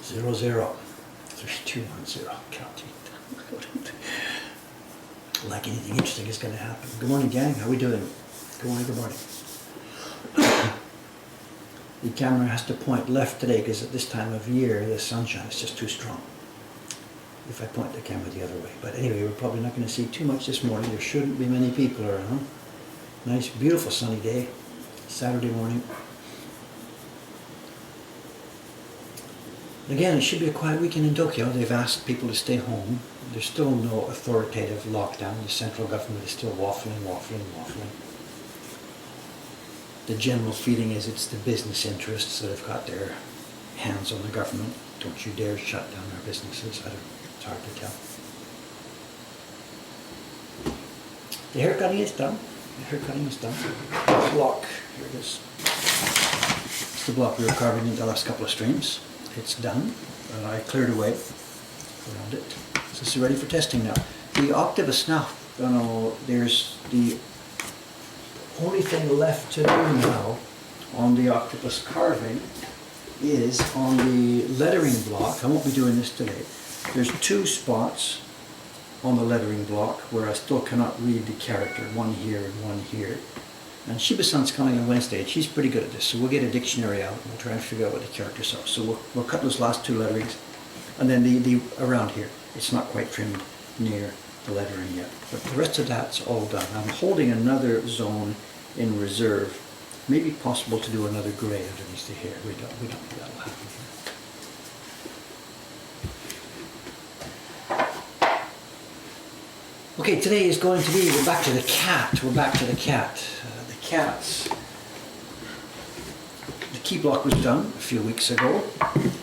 00. 3210. Counting. Like anything interesting is going to happen. Good morning, gang. How are we doing? Good morning, good morning. The camera has to point left today because at this time of year the sunshine is just too strong. If I point the camera the other way. But anyway, we're probably not going to see too much this morning. There shouldn't be many people around. Nice, beautiful sunny day. Saturday morning. Again, it should be a quiet weekend in Tokyo. They've asked people to stay home. There's still no authoritative lockdown. The central government is still waffling. The general feeling is it's the business interests that have got their hands on the government. Don't you dare shut down our businesses. It's hard to tell. The haircutting is done. The block, here it is. It's the block we were carving in the last couple of streams. It's done. I cleared away around it. So it's ready for testing now. The octopus now, there's the only thing left to do now on the octopus carving is on the lettering block. I won't be doing this today. There's two spots on the lettering block where I still cannot read the character, one here and one here. And Shiba-san's coming on Wednesday, and she's pretty good at this, so we'll get a dictionary out and we'll try and figure out what the characters are. So we'll cut those last two letterings, and then the around here, it's not quite trimmed near the lettering yet. But the rest of that's all done. I'm holding another zone in reserve. Maybe possible to do another grey underneath the hair. We don't think that'll happen here. Okay, today is going to be, we're back to the cat. The cats. The key block was done a few weeks ago.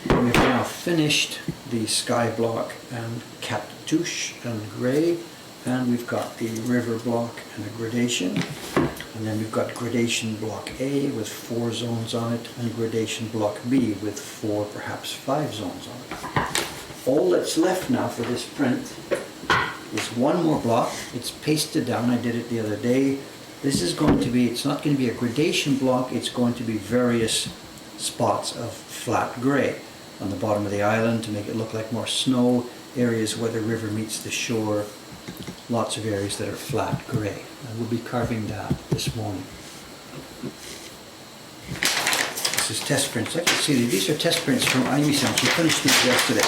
We've now finished the sky block and cat touche and grey. And we've got the river block and a gradation. And then we've got gradation block A with 4 zones on it, and gradation block B with 4, perhaps 5 zones on it. All that's left now for this print is one more block. It's pasted down. I did it the other day. This is going to be, it's not going to be a gradation block, it's going to be various spots of flat grey on the bottom of the island to make it look like more snow, areas where the river meets the shore, lots of areas that are flat grey. And we'll be carving that this morning. This is test prints. I can see these are test prints from Ayumi-san. She finished these yesterday.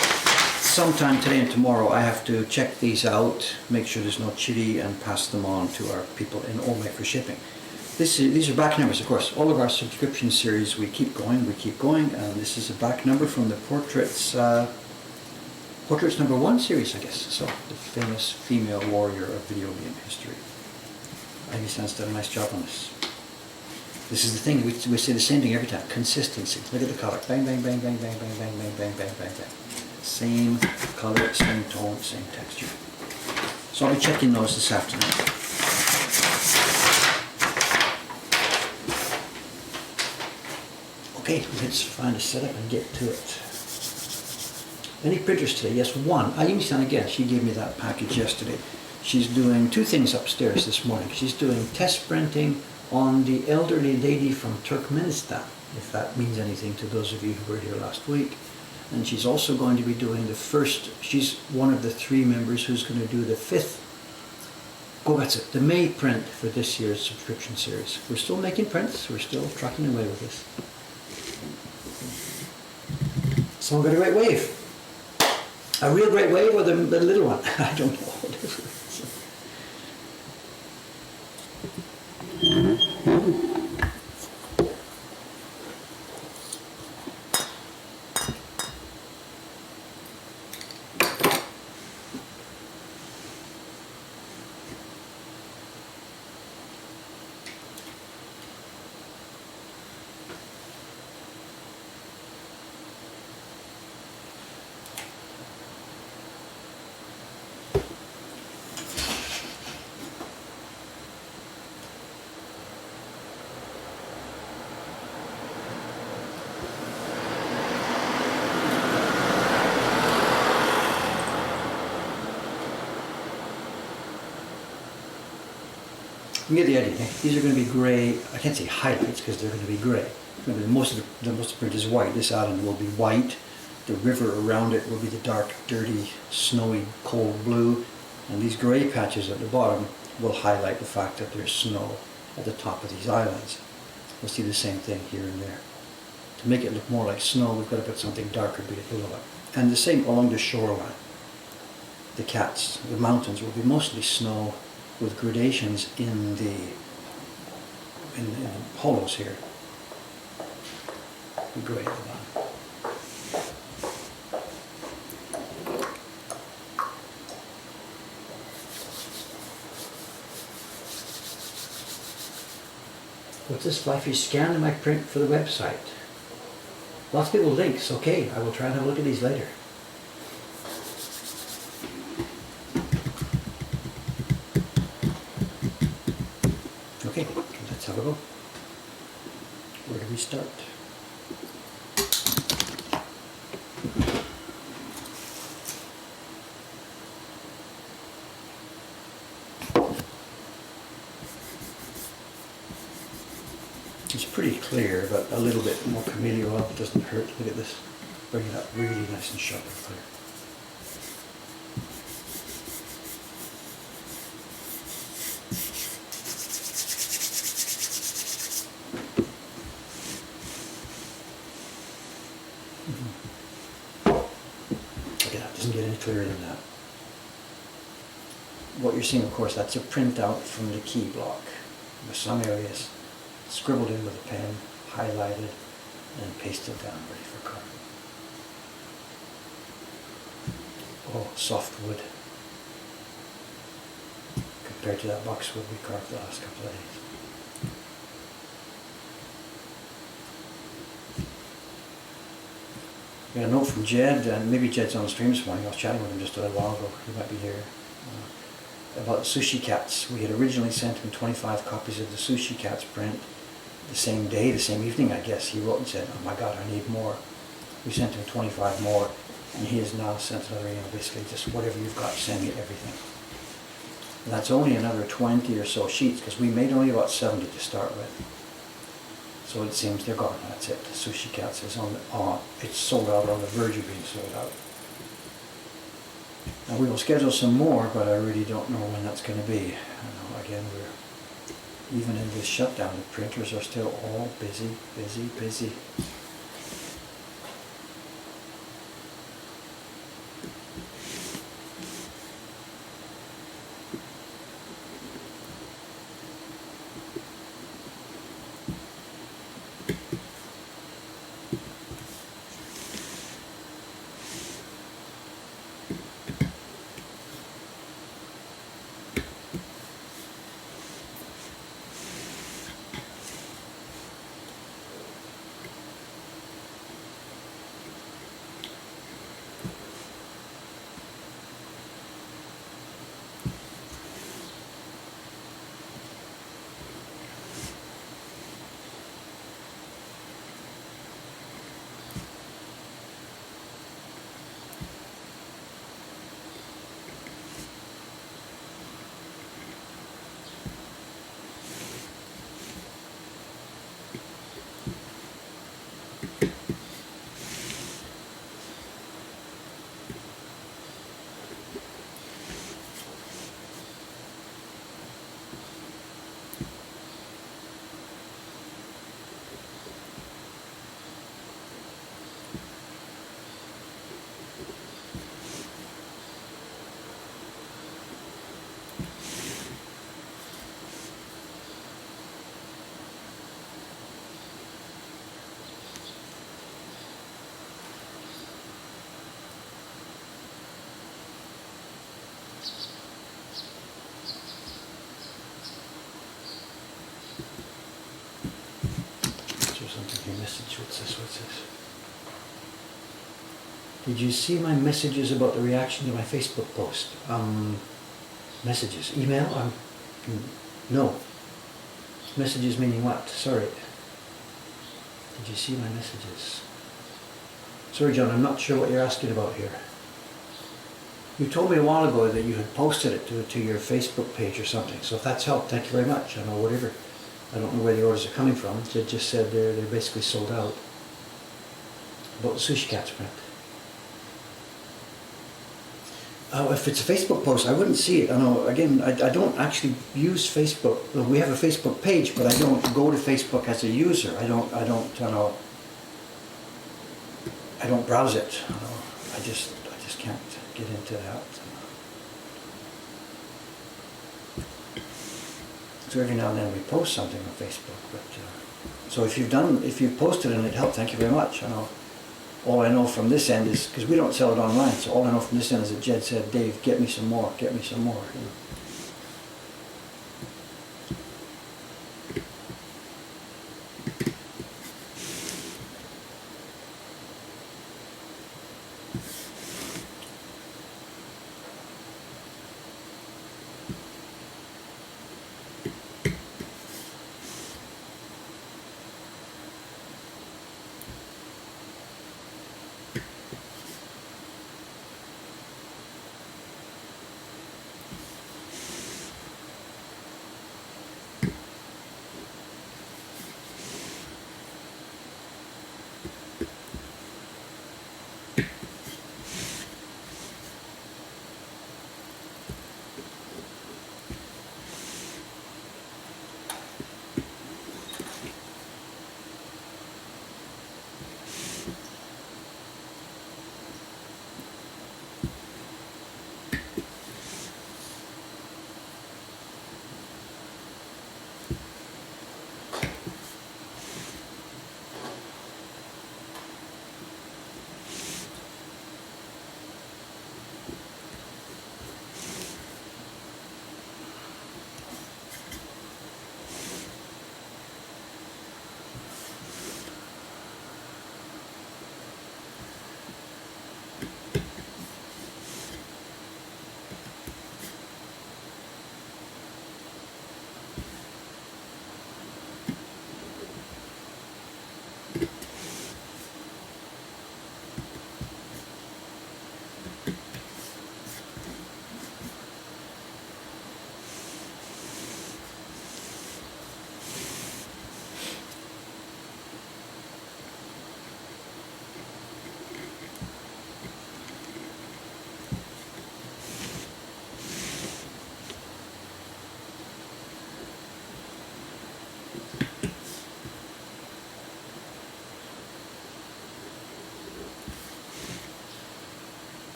Sometime today and tomorrow I have to check these out, make sure there's no chiri, and pass them on to our people in Ome for shipping. These are back numbers, of course. All of our subscription series, we keep going, and this is a back number from the Portraits #1 series, I guess. So, the famous female warrior of video game history. Ayumi-san's done a nice job on this. This is the thing, we say the same thing every time, consistency. Look at the color, bang, bang, bang, bang, bang, bang, bang, bang, bang, bang, bang, bang. Same color, same tone, same texture. So I'll be checking those this afternoon. Okay, let's find a setup and get to it. Any printers today? Yes, one. Ayumi-san again, she gave me that package yesterday. She's doing 2 things upstairs this morning. She's doing test printing on the elderly lady from Turkmenistan, if that means anything to those of you who were here last week. And she's also going to be doing the first, she's one of the 3 members who's going to do the 5th Gogatsu, the May print for this year's subscription series. We're still making prints, we're still trucking away with this. Someone got a great wave. A real great wave or the little one? I don't know. You get the idea. These are going to be grey. I can't say highlights because they're going to be grey. Most of the print is white. This island will be white, The river around it will be the dark, dirty, snowy, cold blue, and these grey patches at the bottom will highlight the fact that there's snow at the top of these islands. We'll see the same thing here and there. To make it look more like snow, we've got to put something darker below it. And the same along the shoreline. The mountains will be mostly snow with gradations in the hollows here. The grey at the bottom. What's this fluffy scan in my print for the website? Lots of people links. Okay, I will try and have a look at these later. Okay, let's have a go. Where do we start? It's pretty clear, but a little bit more chameleon doesn't hurt. Look at this. Bring it up really nice and sharp and clear. Look at that, doesn't get any clearer than that. What you're seeing, of course, that's a printout from the key block. With some areas scribbled in with a pen, highlighted, and pasted down, ready for carving. Oh, soft wood. Compared to that boxwood we carved the last couple of days. I got a note from Jed, and maybe Jed's on the stream this morning. I was chatting with him just a little while ago. He might be here. About the Sushi Cats. We had originally sent him 25 copies of the Sushi Cats print the same day, the same evening, I guess. He wrote and said, oh my God, I need more. We sent him 25 more, and he has now sent another email, basically just whatever you've got, send me everything. And that's only another 20 or so sheets, because we made only about 70 to start with. So it seems they're gone, that's it. The Sushi Cats is it's sold out, on the verge of being sold out. Now we will schedule some more, but I really don't know when that's going to be. Again, even in this shutdown, the printers are still all busy, busy, busy. What's this? Did you see my messages about the reaction to my Facebook post? Messages? Email? No. Messages meaning what? Sorry. Did you see my messages? Sorry, John, I'm not sure what you're asking about here. You told me a while ago that you had posted it to your Facebook page or something, so if that's helped, thank you very much. I know whatever. I don't know where the orders are coming from. They just said they're basically sold out. About the Sushi Cats print. Oh, if it's a Facebook post, I wouldn't see it. I know, again, I don't actually use Facebook. Well, we have a Facebook page, but I don't go to Facebook as a user. I don't browse it. I just can't get into that. So every now and then we post something on Facebook, but so if you've posted and it helped, thank you very much. All I know from this end is, because we don't sell it online, so all I know from this end is that Jed said, Dave, get me some more, get me some more.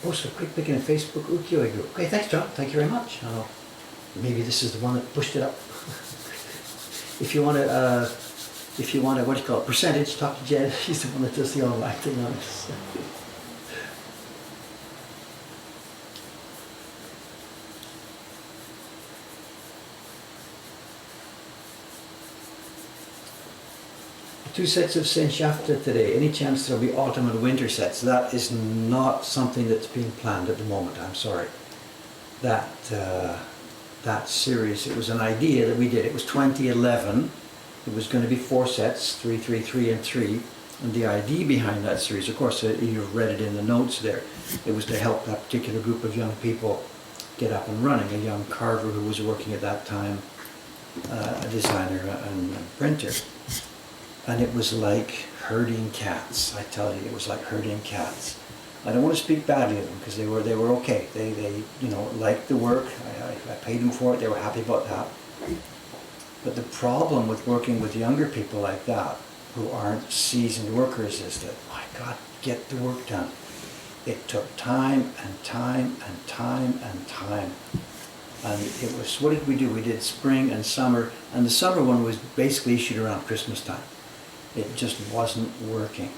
Post a quick pic in a Facebook ukiyo-e group. Okay, thanks, John. Thank you very much. Maybe this is the one that pushed it up. If you want to, what do you call it, percentage, talk to Jed. He's the one that does the online thing on this. Two sets of Senshafta today. Any chance there'll be autumn and winter sets? That is not something that's being planned at the moment. I'm sorry. That series, it was an idea that we did. It was 2011. It was going to be 4 sets, 3, 3, 3, and 3. And the idea behind that series, of course, you've read it in the notes there. It was to help that particular group of young people get up and running. A young carver who was working at that time, a designer and printer. And it was like herding cats. I tell you, it was like herding cats. I don't want to speak badly of them because they were okay. They liked the work. I paid them for it. They were happy about that. But the problem with working with younger people like that, who aren't seasoned workers, is that, my God, get the work done. It took time and time and time and time. And it was, what did we do? We did spring and summer, and the summer one was basically issued around Christmas time. It just wasn't working.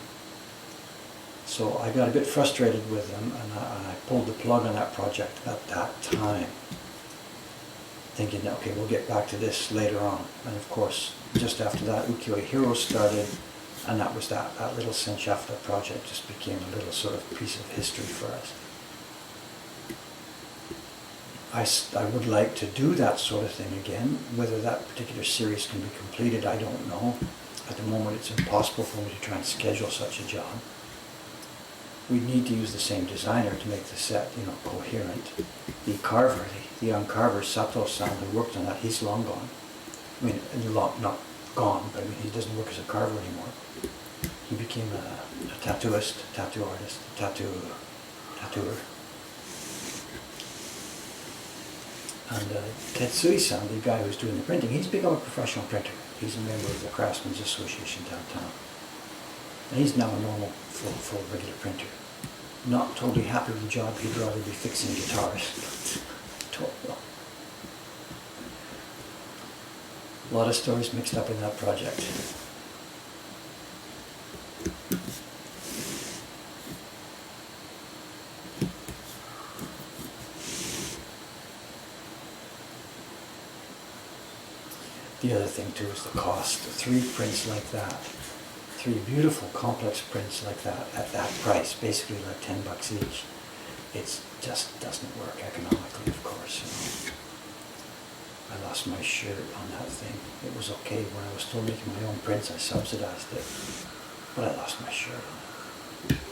So I got a bit frustrated with them, and I pulled the plug on that project at that time, thinking, okay, we'll get back to this later on. And of course, just after that, Ukiyo-e Heroes started, and that was that. That little Senchafta project just became a little sort of piece of history for us. I would like to do that sort of thing again. Whether that particular series can be completed, I don't know. At the moment, it's impossible for me to try and schedule such a job. We need to use the same designer to make the set, coherent. The carver, the young carver, Sato-san, who worked on that, he's long gone. I mean, not gone, but I mean, he doesn't work as a carver anymore. He became a tattooist, tattoo artist, tattooer. And Tetsui-san, the guy who's doing the printing, he's become a professional printer. He's a member of the Craftsmen's Association downtown. And he's now a normal, full regular printer. Not totally happy with the job, he'd rather be fixing guitars. A lot of stories mixed up in that project. The other thing too is the cost. 3 prints like that, 3 beautiful complex prints like that at that price, basically like $10 each. It just doesn't work economically, of course. I lost my shirt on that thing. It was okay when I was still making my own prints. I subsidized it, but I lost my shirt on it.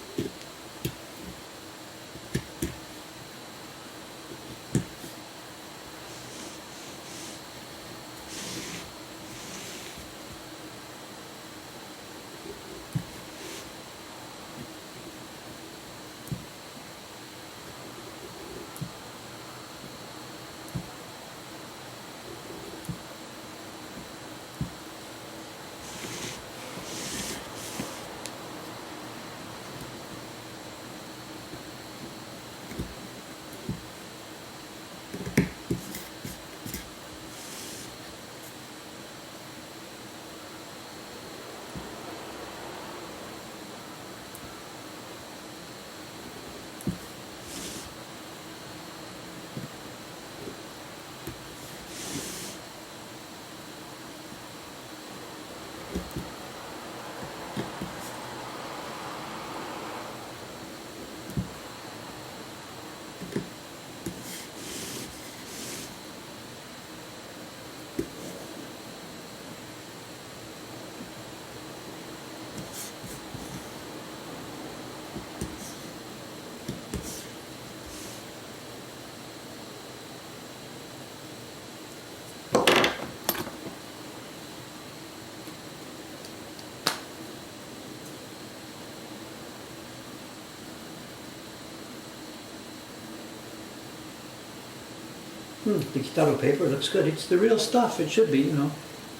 The Kitaro paper looks good. It's the real stuff. It should be,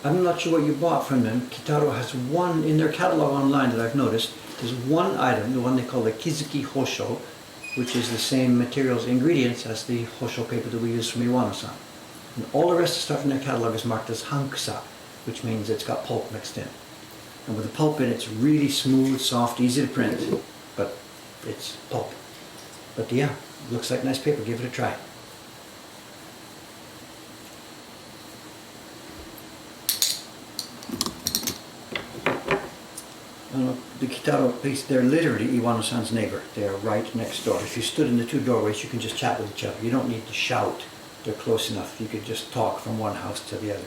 I'm not sure what you bought from them. Kitaro has one, in their catalog online that I've noticed, there's one item, the one they call the Kizuki Hosho, which is the same materials, ingredients as the Hosho paper that we use from Iwano-san. And all the rest of the stuff in their catalog is marked as Hankusa, which means it's got pulp mixed in. And with the pulp in, it's really smooth, soft, easy to print, but it's pulp. But yeah, looks like nice paper. Give it a try. The Kitaro piece, they're literally Iwano-san's neighbor. They're right next door. If you stood in the 2 doorways, you can just chat with each other. You don't need to shout. They're close enough. You could just talk from one house to the other.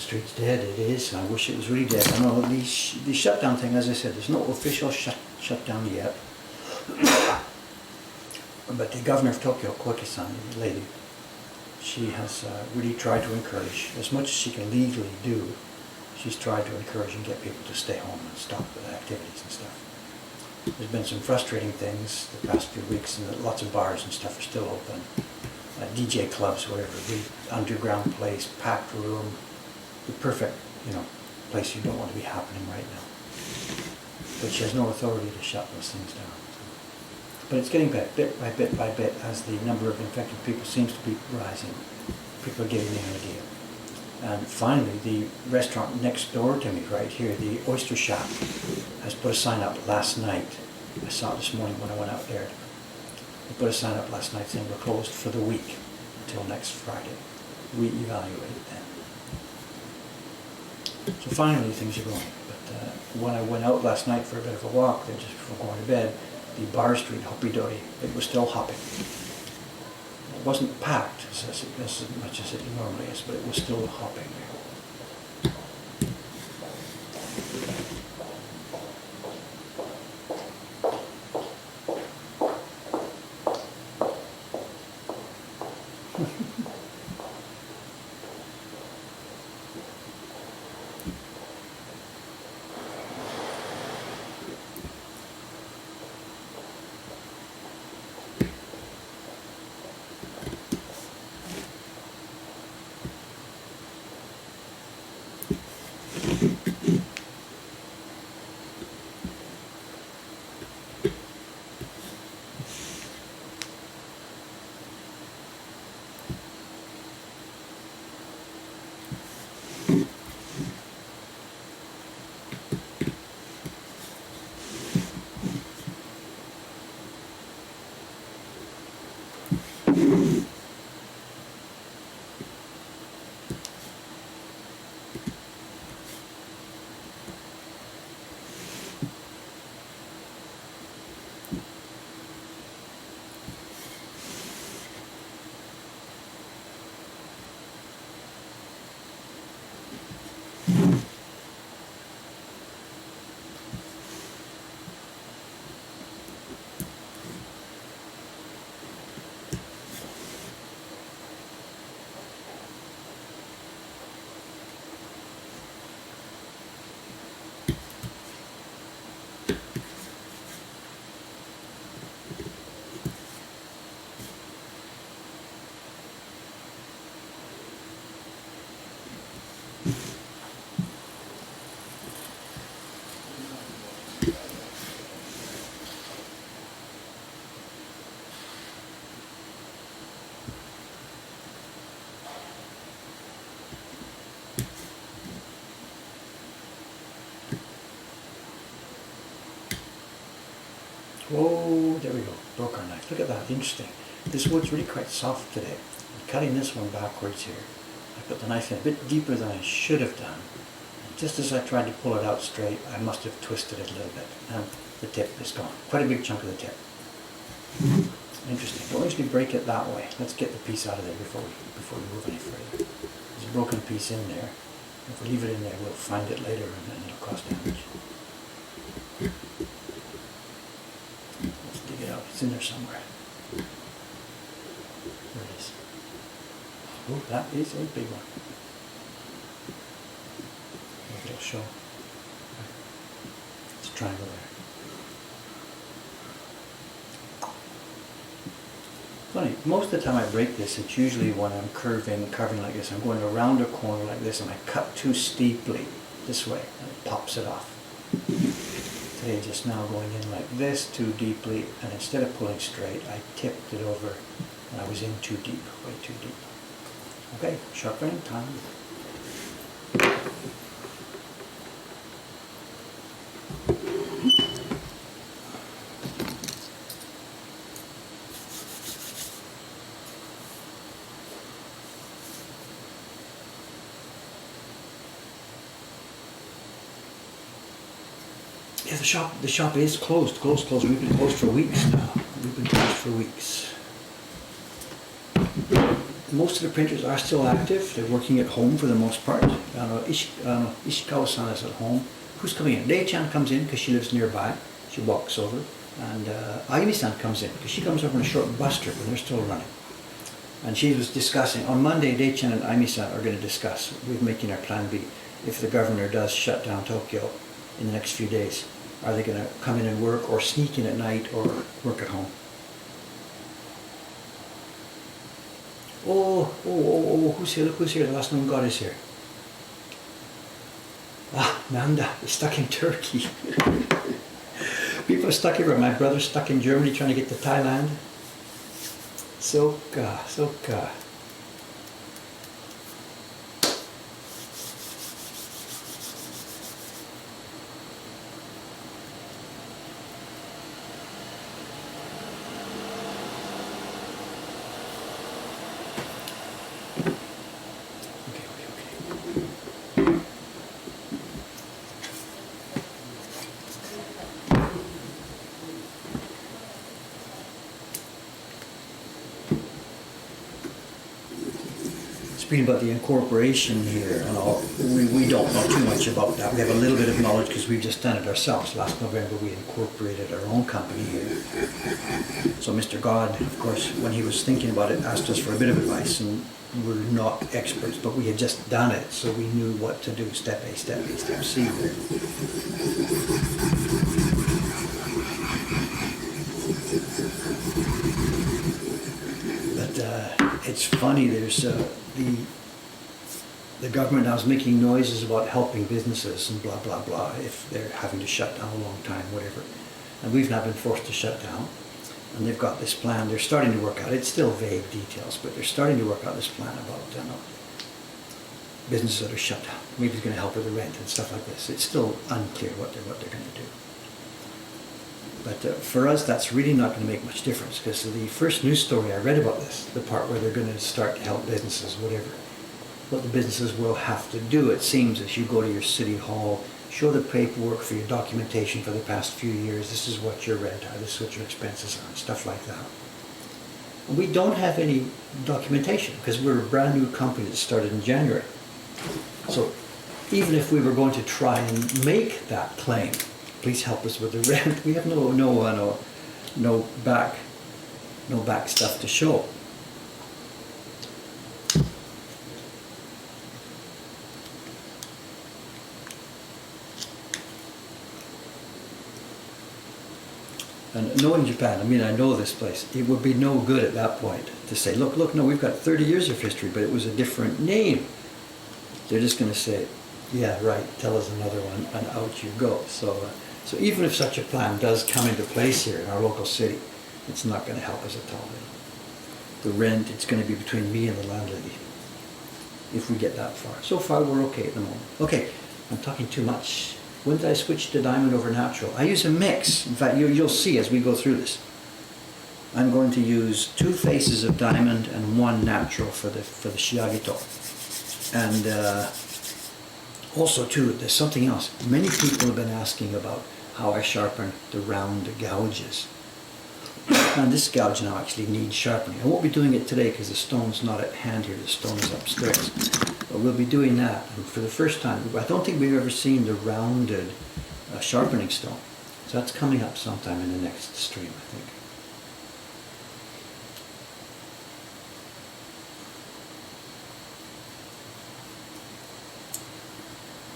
street's dead. It is. I wish it was really dead. I know the shutdown thing, as I said, there's no official shutdown yet. But the governor of Tokyo, Koike-san, the lady, she has really tried to encourage, as much as she can legally do, she's tried to encourage and get people to stay home and stop activities and stuff. There's been some frustrating things the past few weeks, and lots of bars and stuff are still open. DJ clubs, whatever, the underground place, packed room, the perfect, place you don't want to be happening right now. But she has no authority to shut those things down. But it's getting better, bit by bit by bit, as the number of infected people seems to be rising. People are getting the idea. And finally, the restaurant next door to me, right here, the Oyster Shop, has put a sign up last night. I saw it this morning when I went out there. They put a sign up last night saying we're closed for the week until next Friday. We evaluate then. So finally things are going. But when I went out last night for a bit of a walk, then just before going to bed, the bar street, Hoppy Dory, it was still hopping. It wasn't packed as much as it normally is, but it was still hopping there. Oh, there we go. Broke our knife. Look at that. Interesting. This wood's really quite soft today. I'm cutting this one backwards here. I put the knife in a bit deeper than I should have done. And just as I tried to pull it out straight, I must have twisted it a little bit. And the tip is gone. Quite a big chunk of the tip. Interesting. Don't usually break it that way. Let's get the piece out of there before we move any further. There's a broken piece in there. If we leave it in there, we'll find it later and it'll cause damage. Let's dig it out. It's in there somewhere. There it is. Oh, that is a big one. Maybe it'll show. It's a triangle there. Funny, most of the time I break this, it's usually when I'm carving like this. I'm going around a corner like this and I cut too steeply this way and it pops it off. Today just now going in like this too deeply, and instead of pulling straight, I tipped it over and I was in too deep, way too deep. Okay, sharpening time. Yeah, the shop is closed. We've been closed for weeks now. We've been closed for weeks. most of the printers are still active. They're working at home for the most part. Ishikawa-san is at home. Who's coming in? Rei-chan comes in because she lives nearby. She walks over. And Ayumi-san comes in because she comes over on a short bus trip when they're still running. And she was discussing, on Monday, Rei-chan and Ayumi-san are going to discuss, we're making our plan B, if the governor does shut down Tokyo in the next few days. Are they going to come in and work or sneak in at night or work at home? Oh, who's here? Look who's here. The last known god is here. Ah, Nanda is stuck in Turkey. People are stuck everywhere. My brother's stuck in Germany trying to get to Thailand. Soka. Speaking about the incorporation here and all, we don't know too much about that. We have a little bit of knowledge because we've just done it ourselves. Last November we incorporated our own company here. So Mr. God, of course, when he was thinking about it, asked us for a bit of advice, and we're not experts, but we had just done it, so we knew what to do step by step by step. See. It's funny, there's the government now is making noises about helping businesses and blah, blah, blah, if they're having to shut down a long time, whatever. And we've now been forced to shut down. And they've got this plan, they're starting to work out, it's still vague details, but they're starting to work out this plan about businesses that are shut down. Maybe it's going to help with the rent and stuff like this. It's still unclear what they're going to do. But for us, that's really not going to make much difference, because the first news story I read about this, the part where they're going to start to help businesses, whatever, what the businesses will have to do, it seems, is you go to your city hall, show the paperwork for your documentation for the past few years, this is what your rent are, this is what your expenses are, and stuff like that. And we don't have any documentation, because we're a brand new company that started in January. So even if we were going to try and make that claim, please help us with the rent, we have no back stuff to show. And knowing Japan, I mean, I know this place, it would be no good at that point to say, look, no, we've got 30 years of history, but it was a different name. They're just going to say, yeah, right, tell us another one, and out you go. So even if such a plan does come into place here in our local city, it's not going to help us at all. The rent, it's going to be between me and the landlady, if we get that far. So far, we're okay at the moment. Okay, I'm talking too much. When did I switch to diamond over natural? I use a mix. In fact, you'll see as we go through this. I'm going to use 2 faces of diamond and 1 natural for the shiagito. And also too, there's something else. Many people have been asking about how I sharpen the round gouges. And this gouge now actually needs sharpening. I won't be doing it today because the stone's not at hand here, the stone is upstairs. But we'll be doing that, and for the first time. I don't think we've ever seen the rounded sharpening stone. So that's coming up sometime in the next stream, I think.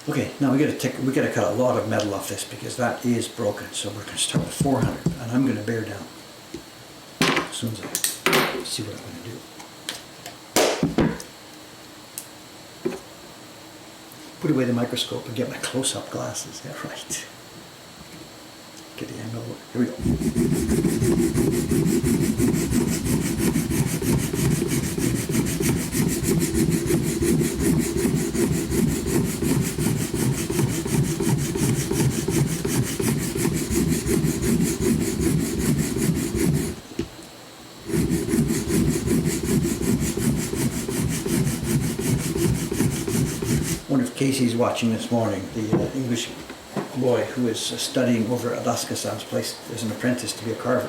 Okay, now we got to cut a lot of metal off this because that is broken. So we're going to start with 400, and I'm going to bear down as soon as I see what I'm going to do. Put away the microscope and get my close-up glasses. Yeah, right. Get the angle. Here we go. I wonder if Casey's watching this morning, the English boy who is studying over at Alaska-san's place as an apprentice to be a carver.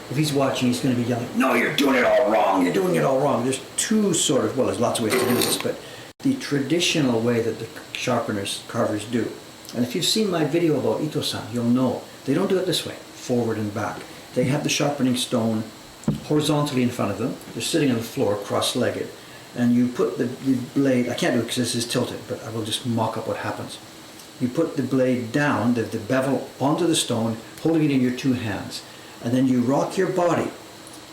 if he's watching, he's going to be yelling, "No, you're doing it all wrong, you're doing it all wrong." There's two sort of, well, there's lots of ways to do this, but the traditional way that the sharpeners, carvers do. And if you've seen my video about Ito-san, you'll know they don't do it this way, forward and back. They have the sharpening stone horizontally in front of them. They're sitting on the floor cross-legged. And you put the blade, I can't do it because this is tilted, but I will just mock up what happens. You put the blade down, the bevel onto the stone, holding it in your two hands. And then you rock your body,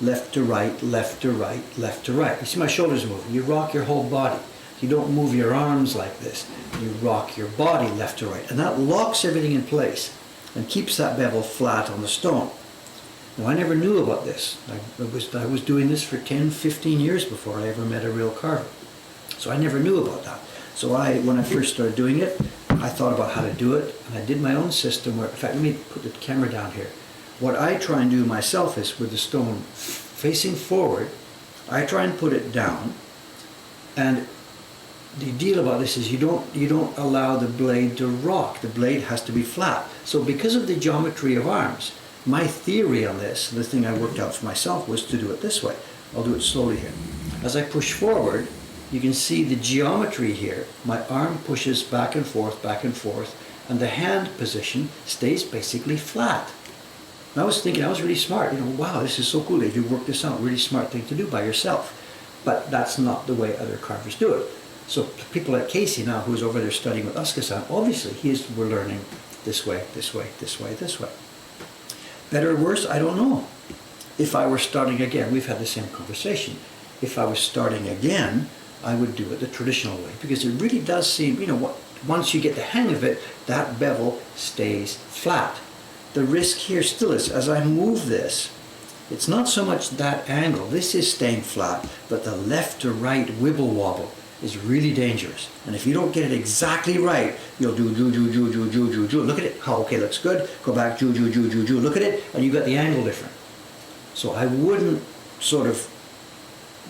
left to right, left to right, left to right. You see my shoulders moving. You rock your whole body. You don't move your arms like this. You rock your body left to right. And that locks everything in place and keeps that bevel flat on the stone. Now, I never knew about this. I was doing this for 10, 15 years before I ever met a real carver. So I never knew about that. So when I first started doing it, I thought about how to do it, and I did my own system where, in fact, let me put the camera down here. What I try and do myself is with the stone facing forward, I try and put it down, and the deal about this is you don't allow the blade to rock. The blade has to be flat. So because of the geometry of arms, my theory on this, the thing I worked out for myself, was to do it this way. I'll do it slowly here. As I push forward, you can see the geometry here. My arm pushes back and forth, and the hand position stays basically flat. And I was thinking, I was really smart. Wow, this is so cool. If you work this out, really smart thing to do by yourself. But that's not the way other carvers do it. So people like Casey now, who's over there studying with Asuka-san, obviously we're learning this way, this way, this way, this way. Better or worse, I don't know. If I were starting again, we've had the same conversation. If I was starting again, I would do it the traditional way, because it really does seem, once you get the hang of it, that bevel stays flat. The risk here still is, as I move this, it's not so much that angle. This is staying flat, but the left to right wibble wobble is really dangerous. And if you don't get it exactly right, you'll do ju, ju, ju, ju, ju, ju, ju. Look at it. Oh, okay, looks good. Go back, ju, ju, ju, ju, ju. Look at it, and you got the angle different. So I wouldn't sort of,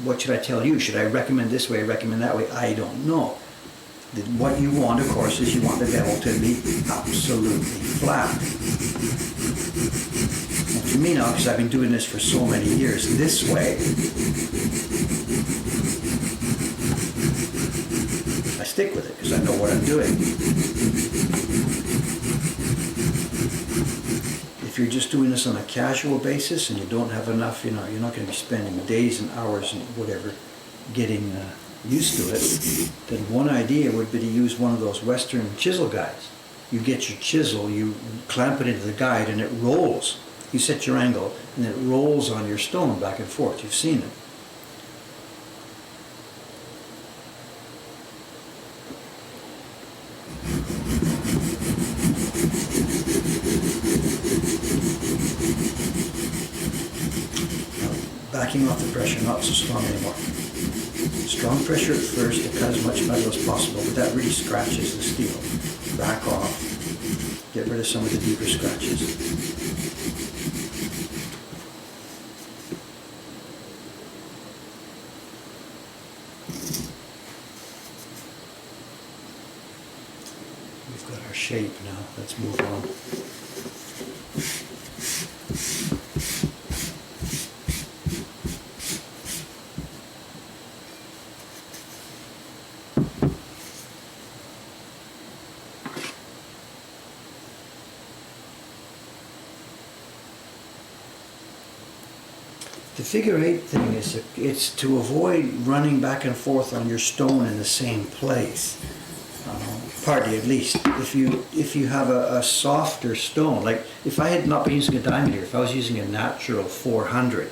what should I tell you? Should I recommend this way, recommend that way? I don't know. What you want, of course, is you want the bevel to be absolutely flat. And for me now, because I've been doing this for so many years, this way, I stick with it because I know what I'm doing. If you're just doing this on a casual basis and you don't have enough, you're not going to be spending days and hours and whatever getting used to it, then one idea would be to use one of those Western chisel guides. You get your chisel, you clamp it into the guide, and it rolls. You set your angle, and it rolls on your stone back and forth. You've seen it. Backing off the pressure, not so strong anymore. Strong pressure at first to cut as much metal as possible, but that really scratches the steel. Back off. Get rid of some of the deeper scratches. We've got our shape now. Let's move on. The figure eight thing is it's to avoid running back and forth on your stone in the same place. Partly at least. If you have a softer stone, like if I had not been using a diamond here, if I was using a natural 400,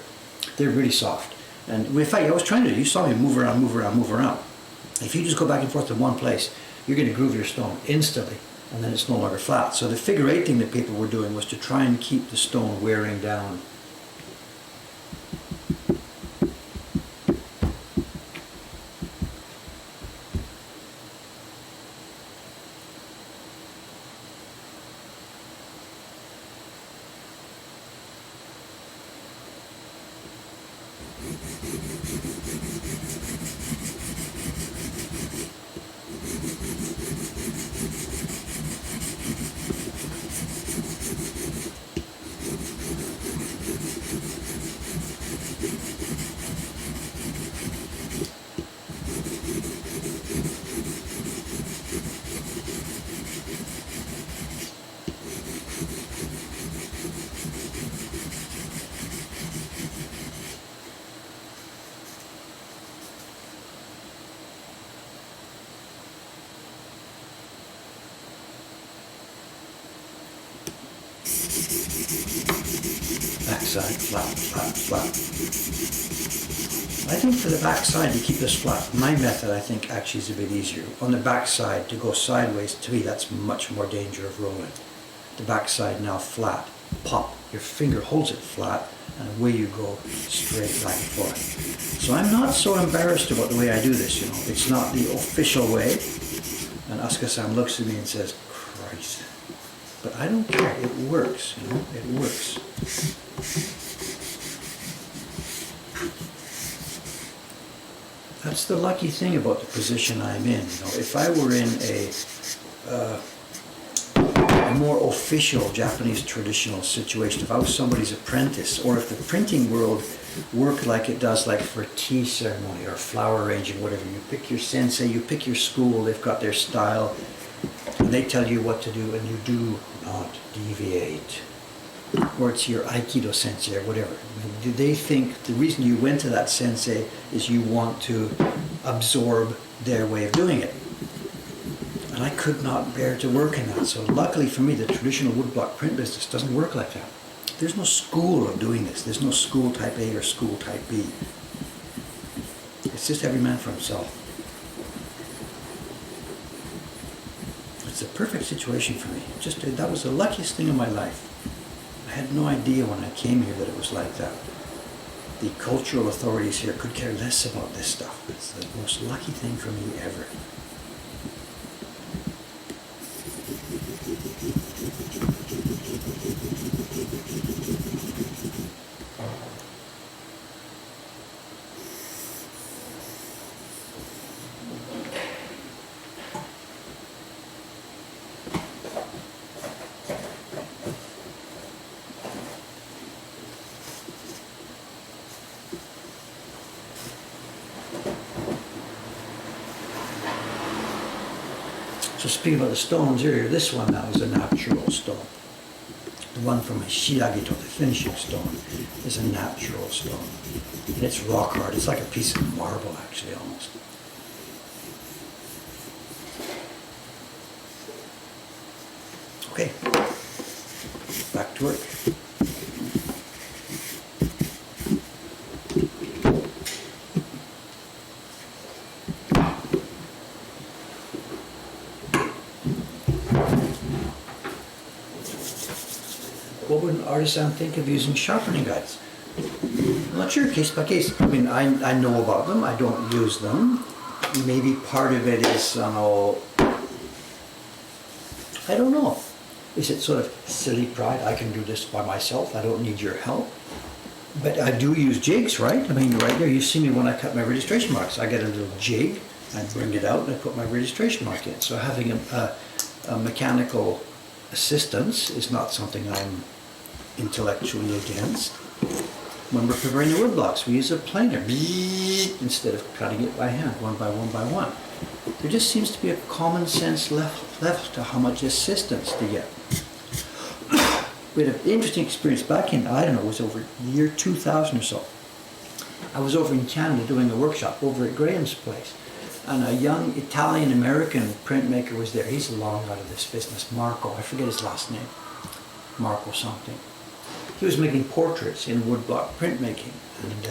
they're really soft. And in fact, I was trying to, you saw me move around, move around, move around. If you just go back and forth in one place, you're going to groove your stone instantly, and then it's no longer flat. So the figure eight thing that people were doing was to try and keep the stone wearing down. Backside, flat, flat, flat. I think for the backside to keep this flat, my method I think actually is a bit easier. On the backside to go sideways, to me that's much more danger of rolling. The backside now flat, pop, your finger holds it flat and away you go straight back and forth. So I'm not so embarrassed about the way I do this, you know. It's not the official way. And Asuka-san looks at me and says, Christ. But I don't care, it works, you know, it works. That's the lucky thing about the position I'm in. You know, if I were in a more official Japanese traditional situation, if I was somebody's apprentice, or if the printing world worked like it does like for a tea ceremony or flower arranging, whatever, you pick your sensei, you pick your school, they've got their style, and they tell you what to do, and you do not deviate. Or it's your Aikido sensei or whatever. Do they think the reason you went to that sensei is you want to absorb their way of doing it? And I could not bear to work in that. So luckily for me, the traditional woodblock print business doesn't work like that. There's no school of doing this. There's no school type A or school type B. It's just every man for himself. It's a perfect situation for me. Just that was the luckiest thing in my life. I had no idea when I came here that it was like that. The cultural authorities here could care less about this stuff. It's the most lucky thing for me ever. So speaking about the stones earlier, this one now is a natural stone. The one from Shiragito, the finishing stone, is a natural stone. And it's rock hard. It's like a piece of marble, actually, almost. Okay, back to work. What would an artisan think of using sharpening guides? I'm not sure, case by case. I mean, I know about them, I don't use them. Maybe part of it is, I don't know. Is it sort of silly pride? I can do this by myself, I don't need your help. But I do use jigs, right? I mean, right there, you see me when I cut my registration marks. I get a little jig, I bring it out, and I put my registration mark in. So having a mechanical assistance is not something I'm intellectually against. When we're preparing the wood blocks, we use a planer instead of cutting it by hand, one by one by one. There just seems to be a common sense left to how much assistance to get. We had an interesting experience back in, I don't know, it was over the year 2000 or so. I was over in Canada doing a workshop over at Graham's place. And a young Italian-American printmaker was there. He's long out of this business, Marco. I forget his last name. Marco something. He was making portraits in woodblock printmaking. And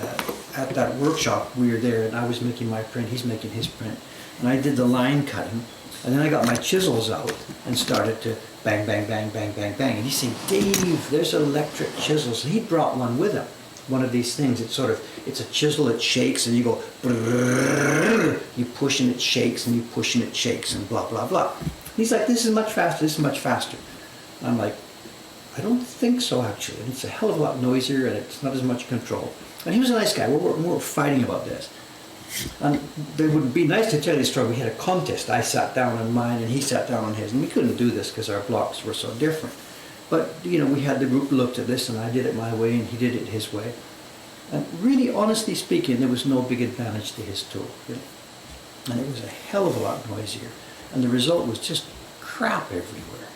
at that workshop, we were there, and I was making my print, he's making his print. And I did the line cutting, and then I got my chisels out and started to bang, bang, bang, bang, bang, bang. And he said, Dave, there's electric chisels. And he brought one with him. One of these things, it's a chisel, it shakes, and you go, brrrr, you push and it shakes, and you push and it shakes, and blah, blah, blah. He's like, this is much faster, this is much faster. And I'm like, I don't think so, actually. And it's a hell of a lot noisier, and it's not as much control. And he was a nice guy. We were fighting about this. And it would be nice to tell you the story. We had a contest. I sat down on mine, and he sat down on his. And we couldn't do this because our blocks were so different. But, you know, we had the group looked at this, and I did it my way, and he did it his way. And really, honestly speaking, there was no big advantage to his tool. Really. And it was a hell of a lot noisier. And the result was just crap everywhere.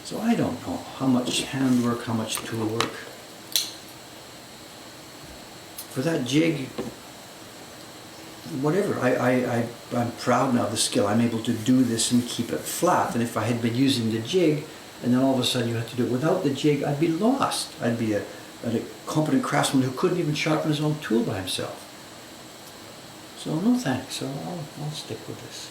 So I don't know how much handwork, how much tool work. For that jig, whatever, I'm proud now of the skill. I'm able to do this and keep it flat. And if I had been using the jig, and then all of a sudden you have to do it without the jig. I'd be lost. I'd be a competent craftsman who couldn't even sharpen his own tool by himself. So no thanks. So I'll stick with this.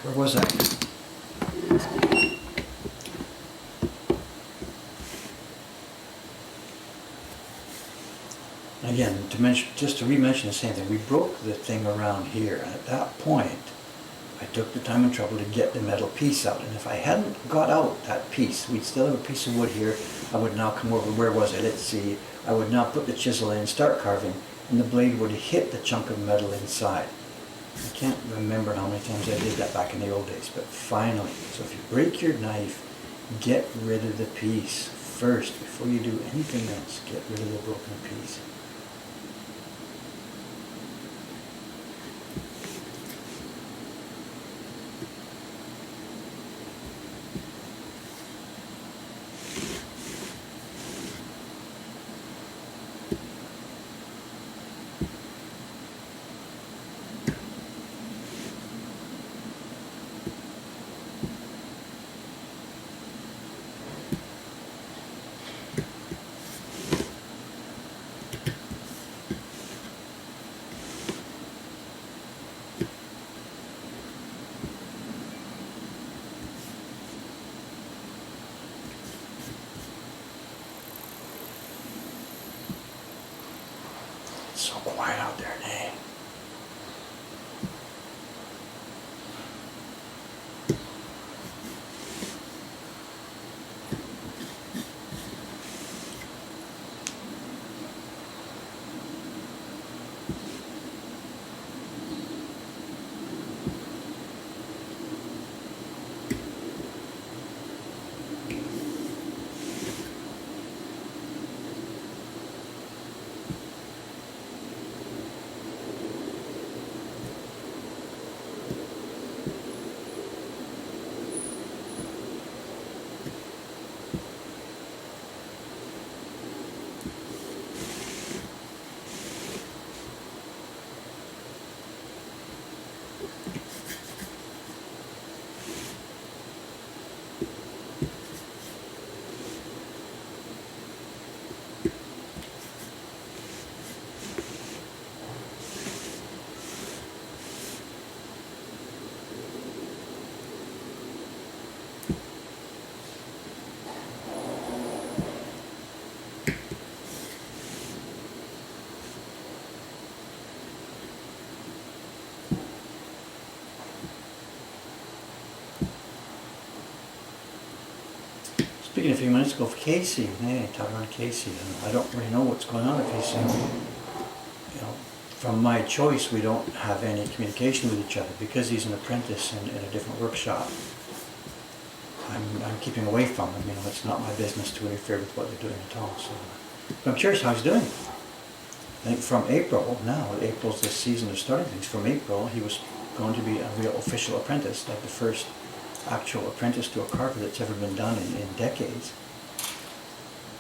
Where was I? Again, just to re-mention the same thing, we broke the thing around here, and at that point, I took the time and trouble to get the metal piece out, and if I hadn't got out that piece, we'd still have a piece of wood here. I would now come over, where was I? Let's see, I would now put the chisel in, start carving, and the blade would hit the chunk of metal inside. I can't remember how many times I did that back in the old days, but finally. So if you break your knife, get rid of the piece first before you do anything else. Get rid of the broken piece. It's so quiet out there, Nay. Speaking a few minutes ago of Casey, talking about Casey, and I don't really know what's going on with Casey. You know, from my choice, we don't have any communication with each other because he's an apprentice in a different workshop. I'm keeping away from him. You know, it's not my business to interfere with what they're doing at all. So, but I'm curious how he's doing. I think from April, April's the season of starting things. From April, he was going to be a real official apprentice, like the first actual apprentice to a carver that's ever been done in decades.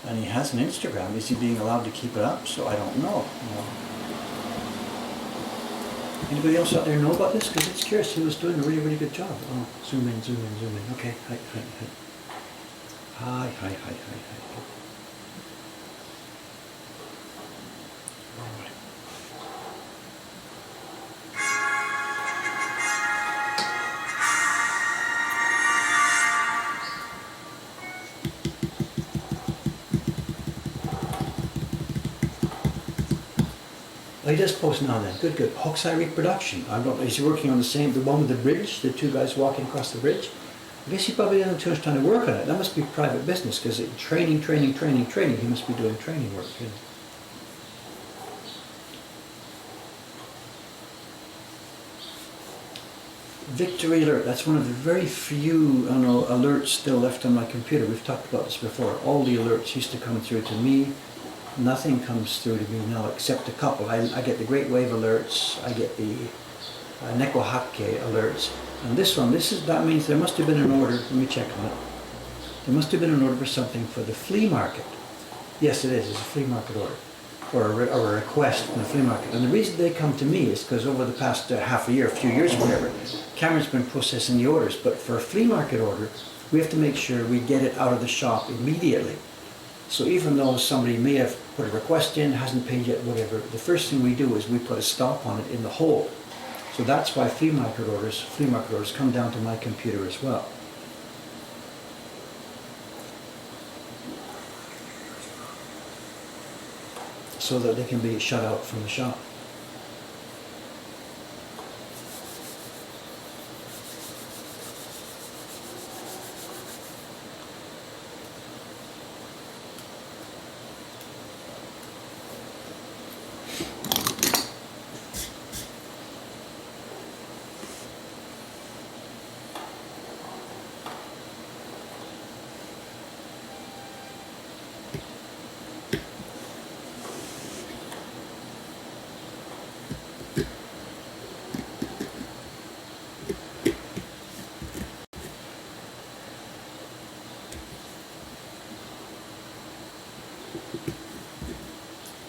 And he has an Instagram. Is he being allowed to keep it up? So I don't know. You know. Anybody else out there know about this? Because it's curious. He was doing a really, really good job. Oh, zoom in, zoom in, zoom in. Okay, hi. Hi. All right. He does post now and then. Good. Hakkei reproduction. I don't know. Is he working on the one with the bridge? The two guys walking across the bridge? I guess he probably doesn't have too much time to work on it. That must be private business because training. He must be doing training work. Yeah. Victory alert. That's one of the very few alerts still left on my computer. We've talked about this before. All the alerts used to come through to me. Nothing comes through to me now except a couple. I get the Great Wave alerts, I get the Neko Hakkei alerts, And this one, that means there must have been an order. Let me check on it. There must have been an order for something for the flea market. Yes, it is. It's a flea market order, or a request from the flea market. And the reason they come to me is because over the past half a year, a few years, whatever, Cameron's been processing the orders. But for a flea market order, we have to make sure we get it out of the shop immediately. So even though somebody may have put a request in, hasn't paid yet, whatever, the first thing we do is we put a stop on it in the hold. So that's why flea market orders come down to my computer as well. So that they can be shut out from the shop.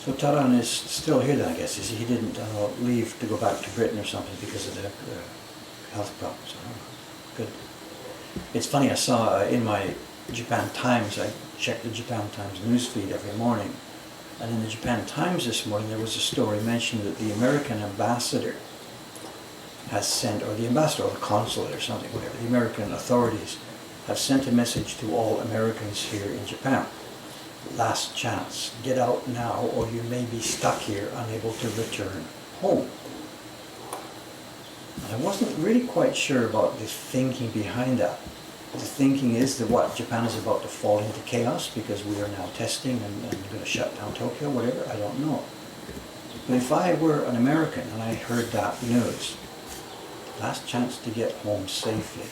So Taran is still here then, I guess. He didn't leave to go back to Britain or something because of the health problems. Good. It's funny, I saw in my Japan Times, I check the Japan Times newsfeed every morning, and in the Japan Times this morning there was a story mentioning that the American ambassador has sent, or the ambassador or the consulate or something, whatever, the American authorities have sent a message to all Americans here in Japan. Last chance, get out now or you may be stuck here unable to return home. And I wasn't really quite sure about the thinking behind that. The thinking is that what, Japan is about to fall into chaos because we are now testing and going to shut down Tokyo, whatever, I don't know. But if I were an American and I heard that news, last chance to get home safely,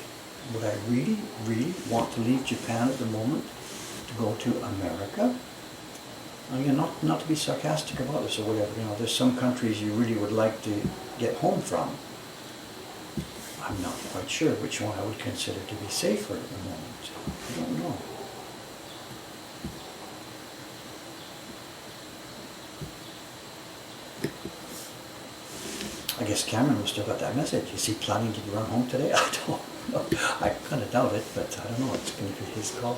would I really, really want to leave Japan at the moment to go to America? I mean, not to be sarcastic about this or whatever, there's some countries you really would like to get home from. I'm not quite sure which one I would consider to be safer at the moment. I don't know. I guess Cameron must have got that message. Is he planning to run home today? I don't know. I kind of doubt it, but I don't know. It's going to be his call.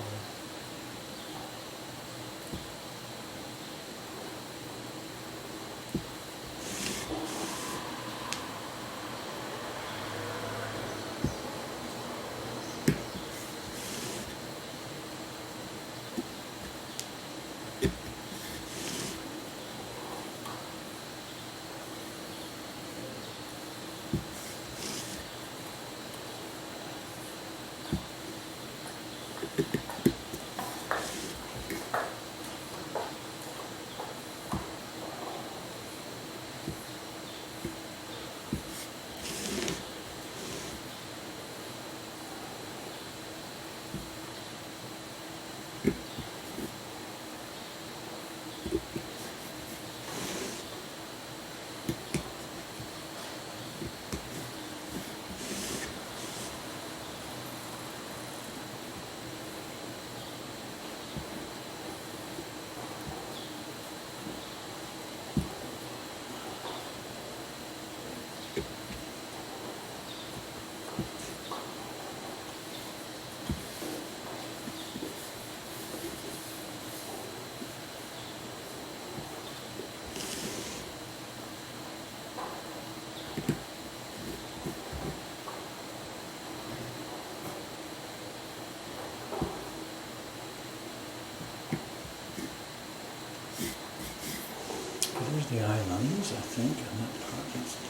There's the islands, I think, and that part, that's done.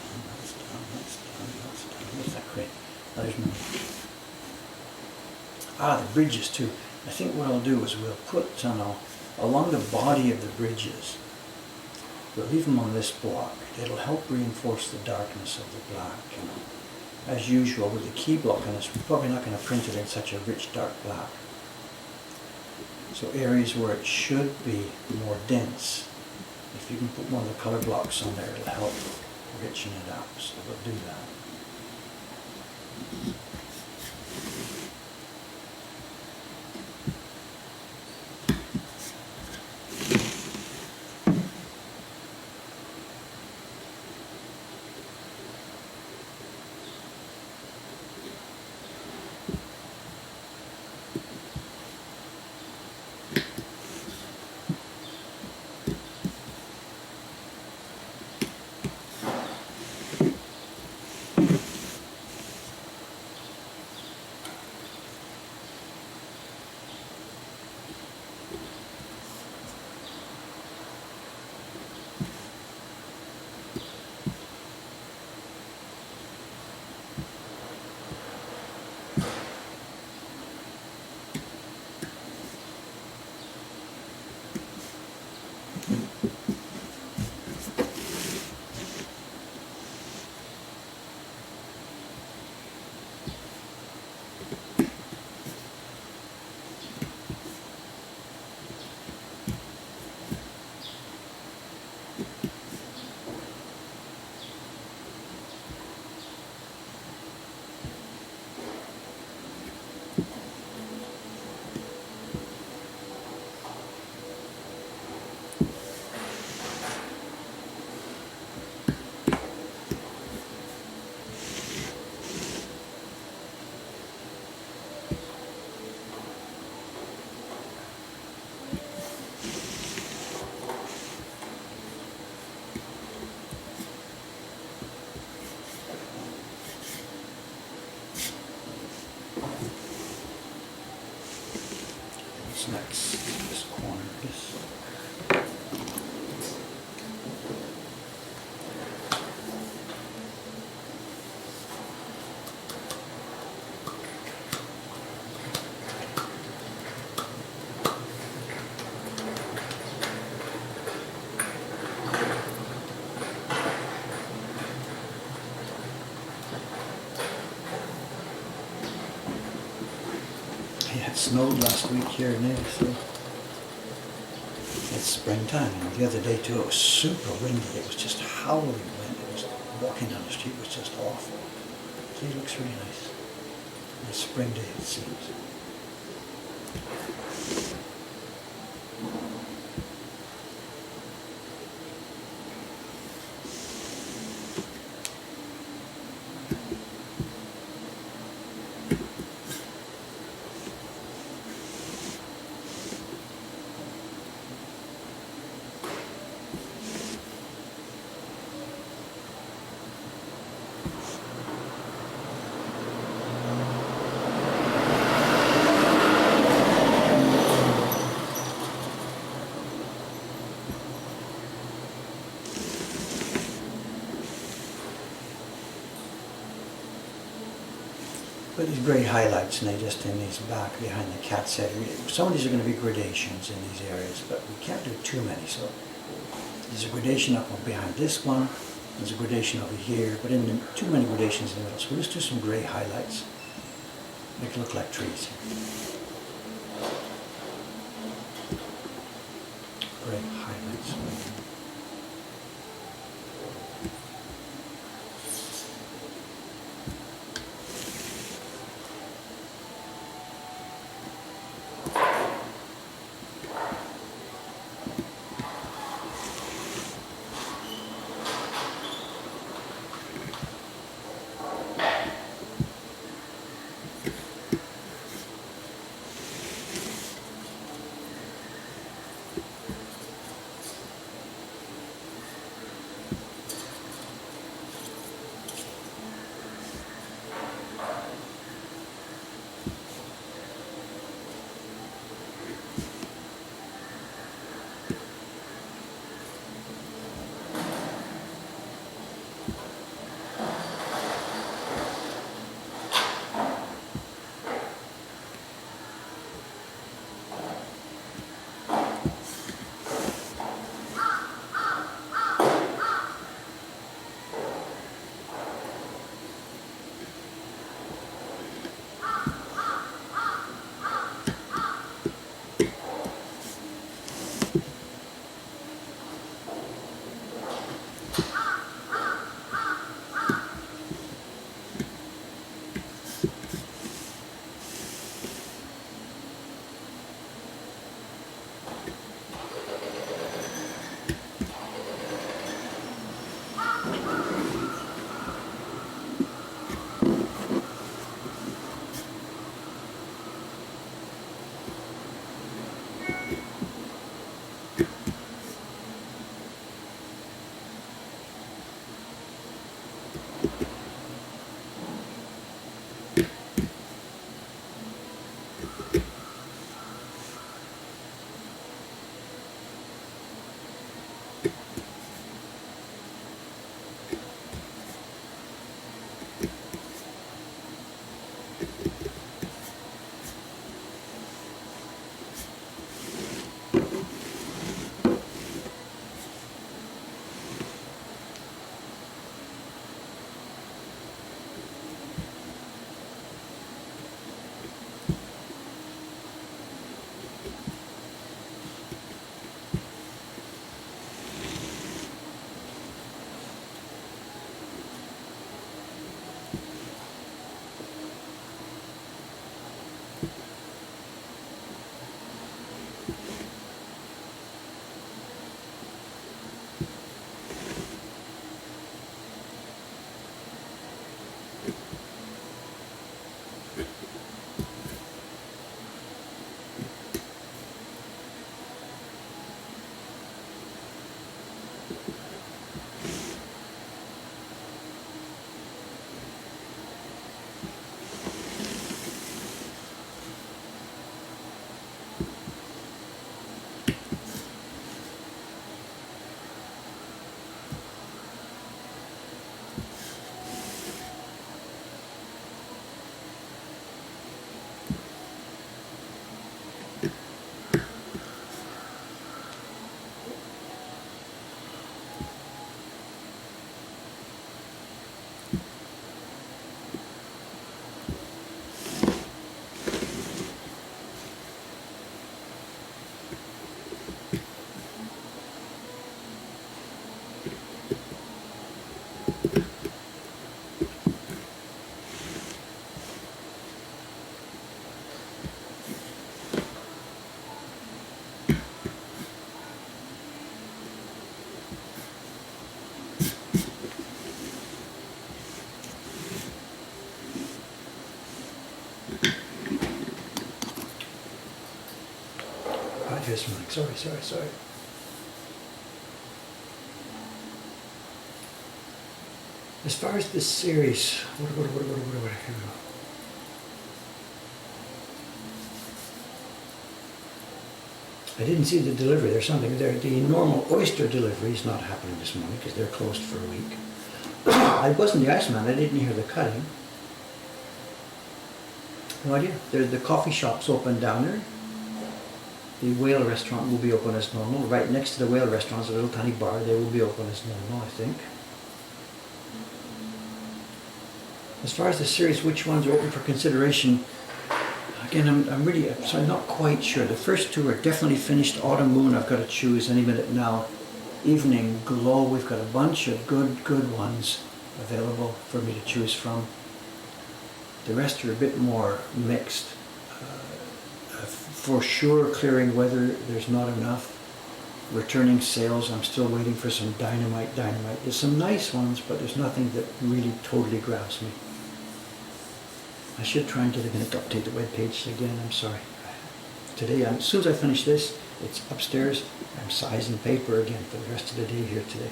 What's that crate? Oh, there's more. The bridges too. I think what I'll do is we'll put, along the body of the bridges, we'll leave them on this block. It'll help reinforce the darkness of the black, As usual with the key block, and it's probably not going to print it in such a rich dark black. So areas where it should be more dense, if you can put one of the color blocks on there, it'll help richen it up. So we'll do that. what's next? This corner, this. Yeah, it snowed last week here in Navy, so it's springtime. And the other day too, it was super windy. It was just howling wind. It was walking down the street was just awful. See, it looks really nice. It's spring day, it seems. But these grey highlights, and they just in these back behind the cat's head. Some of these are going to be gradations in these areas, but we can't do too many. So there's a gradation up behind this one. There's a gradation over here, but in too many gradations in the middle. So we'll just do some grey highlights, make it look like trees. Grey highlights. this morning. Sorry. As far as this series, what I can do? I didn't see the delivery. There's something there. The normal oyster delivery is not happening this morning because they're closed for a week. I wasn't the Iceman. I didn't hear the cutting. No idea. The coffee shop's open down there. The whale restaurant will be open as normal. Right next to the whale restaurant is a little tiny bar. They will be open as normal, I think. As far as the series, which ones are open for consideration? Again, I'm not quite sure. The first two are definitely finished. Autumn Moon, I've got to choose any minute now. Evening Glow, we've got a bunch of good ones available for me to choose from. The rest are a bit more mixed. For sure, Clearing Weather, there's not enough. Returning Sales, I'm still waiting for some Dynamite. There's some nice ones, but there's nothing that really totally grabs me. I should try and get a minute to update the webpage again, I'm sorry. Today, as soon as I finish this, it's upstairs. I'm sizing paper again for the rest of the day here today.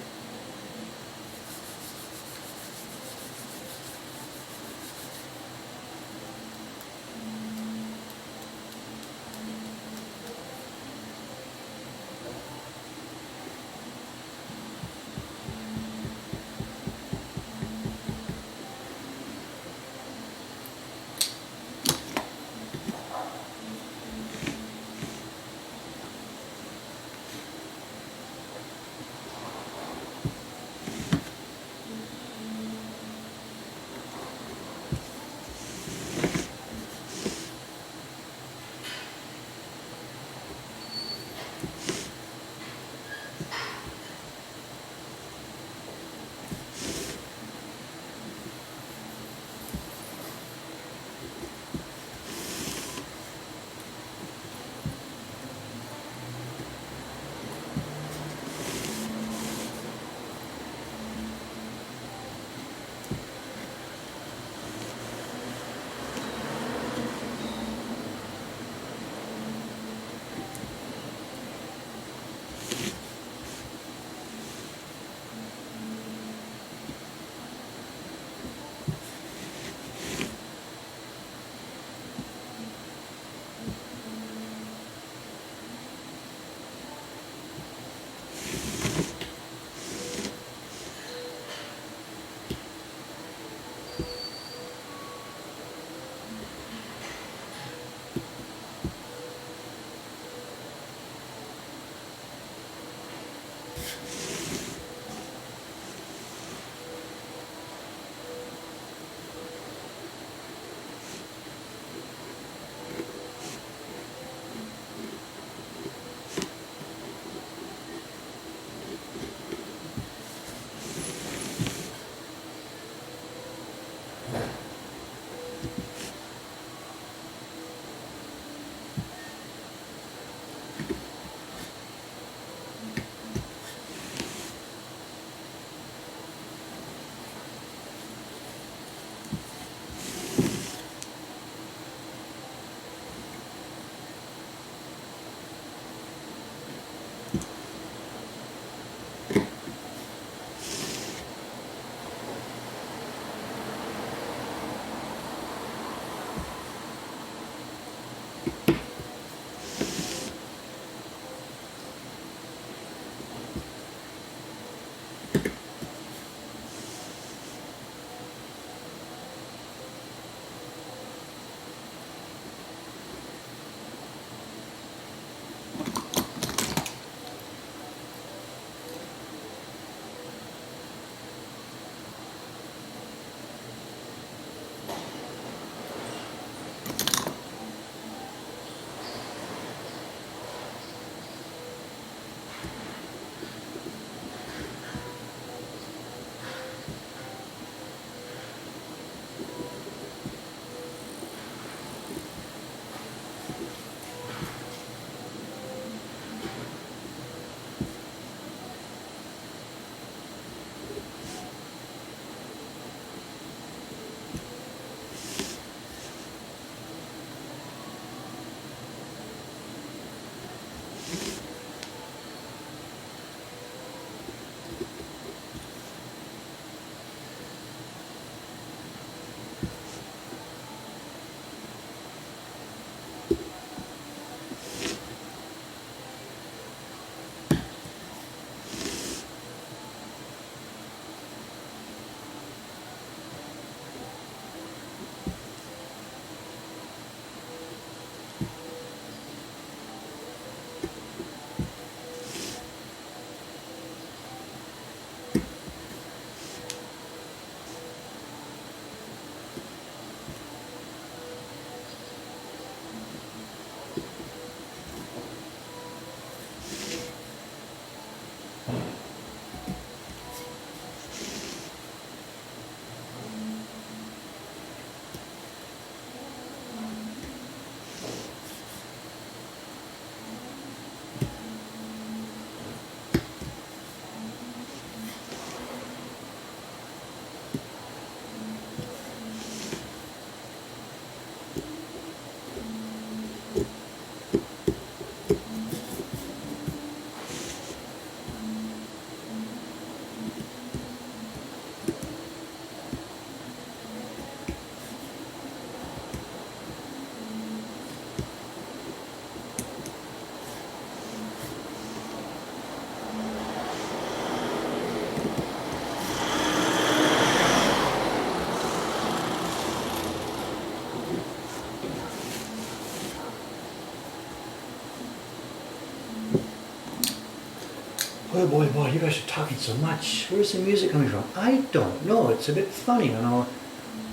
boy, you guys are talking so much. Where's the music coming from? I don't know. It's a bit funny, you know.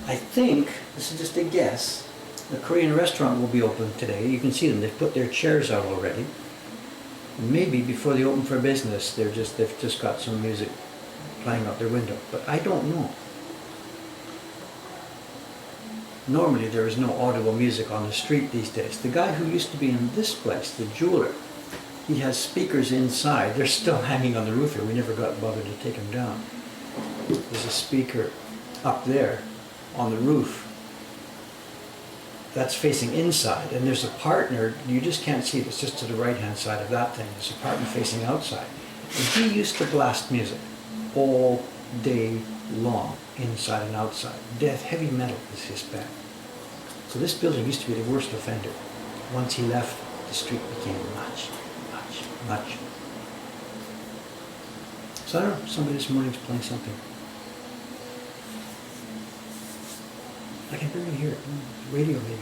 I think, this is just a guess, the Korean restaurant will be open today. You can see them. They've put their chairs out already. Maybe before they open for business, they've just got some music playing out their window. But I don't know. Normally there is no audible music on the street these days. The guy who used to be in this place, the jeweler, he has speakers inside. They're still hanging on the roof here. We never got bothered to take them down. There's a speaker up there on the roof that's facing inside, and there's a partner, you just can't see it, it's just to the right hand side of that thing. There's a partner facing outside. And he used to blast music all day long, inside and outside. Death, heavy metal is his band. So this building used to be the worst offender. Once he left, the street became much. So I don't know, somebody this morning's playing something. I can barely hear it. Radio maybe.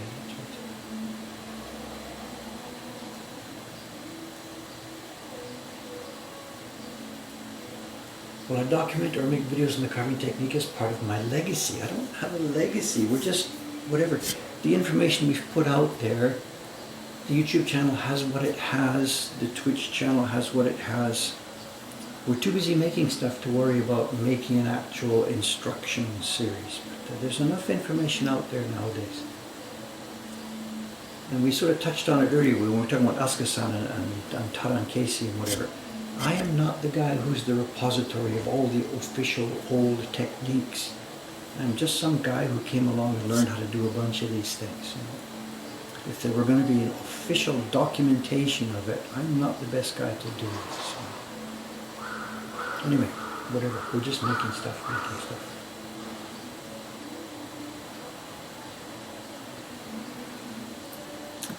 Will I document or make videos on the carving technique as part of my legacy? I don't have a legacy. We're just, whatever. The information we've put out there, the YouTube channel has what it has, the Twitch channel has what it has. We're too busy making stuff to worry about making an actual instruction series. But there's enough information out there nowadays. And we sort of touched on it earlier when we were talking about Asuka-san and Taran Casey and whatever. I am not the guy who's the repository of all the official old techniques. I'm just some guy who came along and learned how to do a bunch of these things. You know? If there were going to be an official documentation of it, I'm not the best guy to do it. So. Anyway, whatever. We're just making stuff.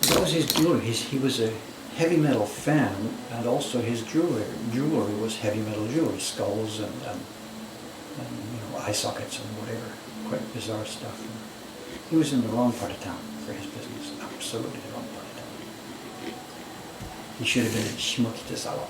That was his jewelry. He was a heavy metal fan, and also his jewelry was heavy metal jewelry, skulls and you know, eye sockets and whatever, quite bizarre stuff. He was in the wrong part of town for his business, absolutely the wrong part of town. He should have been in Shimokizawa.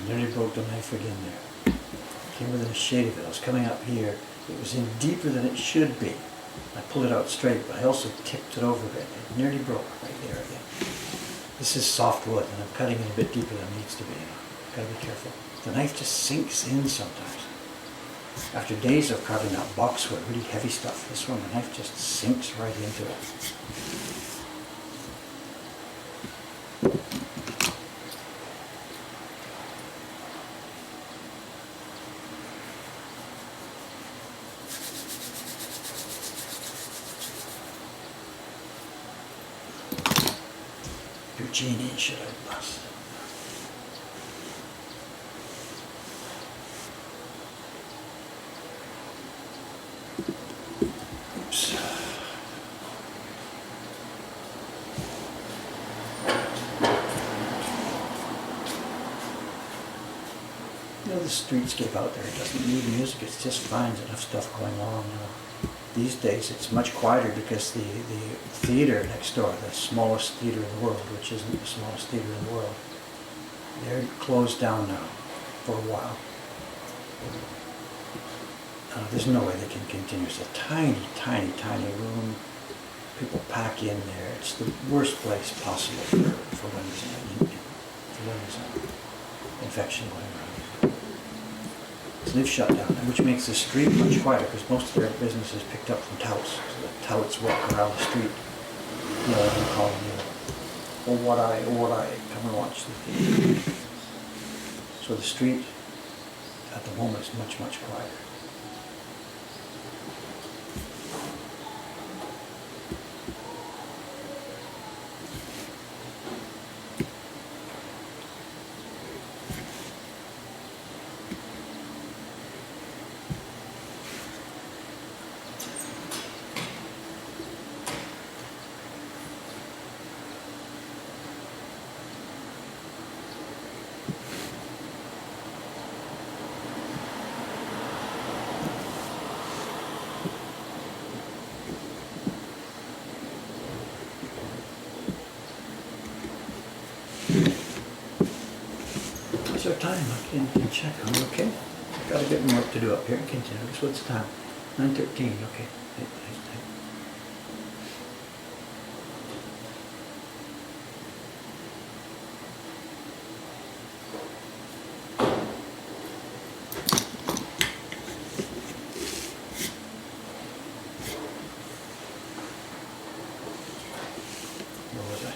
Nearly broke the knife again there. Came within a shade of it. I was coming up here. It was in deeper than it should be. I pulled it out straight, but I also tipped it over a bit. It nearly broke right there again. This is soft wood, and I'm cutting it a bit deeper than it needs to be. Gotta be careful. The knife just sinks in sometimes. After days of carving out boxwood, really heavy stuff, this one, the knife just sinks right into it. Genie should I pass? Oops. You know, the streetscape out there doesn't need music, it just finds enough stuff going on. These days it's much quieter because the theater next door, the smallest theater in the world, which isn't the smallest theater in the world, they're closed down now for a while. There's no way they can continue. It's a tiny, tiny, tiny room. People pack in there. It's the worst place possible for when there's an infection going around. So they've shut down, which makes the street much quieter because most of their business is picked up from touts. So the touts walk around the street, yelling and calling you, "Oh what I, come and watch the theater." So the street at the moment is much, much quieter. What's our time? I can check. Are we okay? I've got a bit more work to do up here. Continue. So what's the time? 9:13. Okay. Right. Where was I?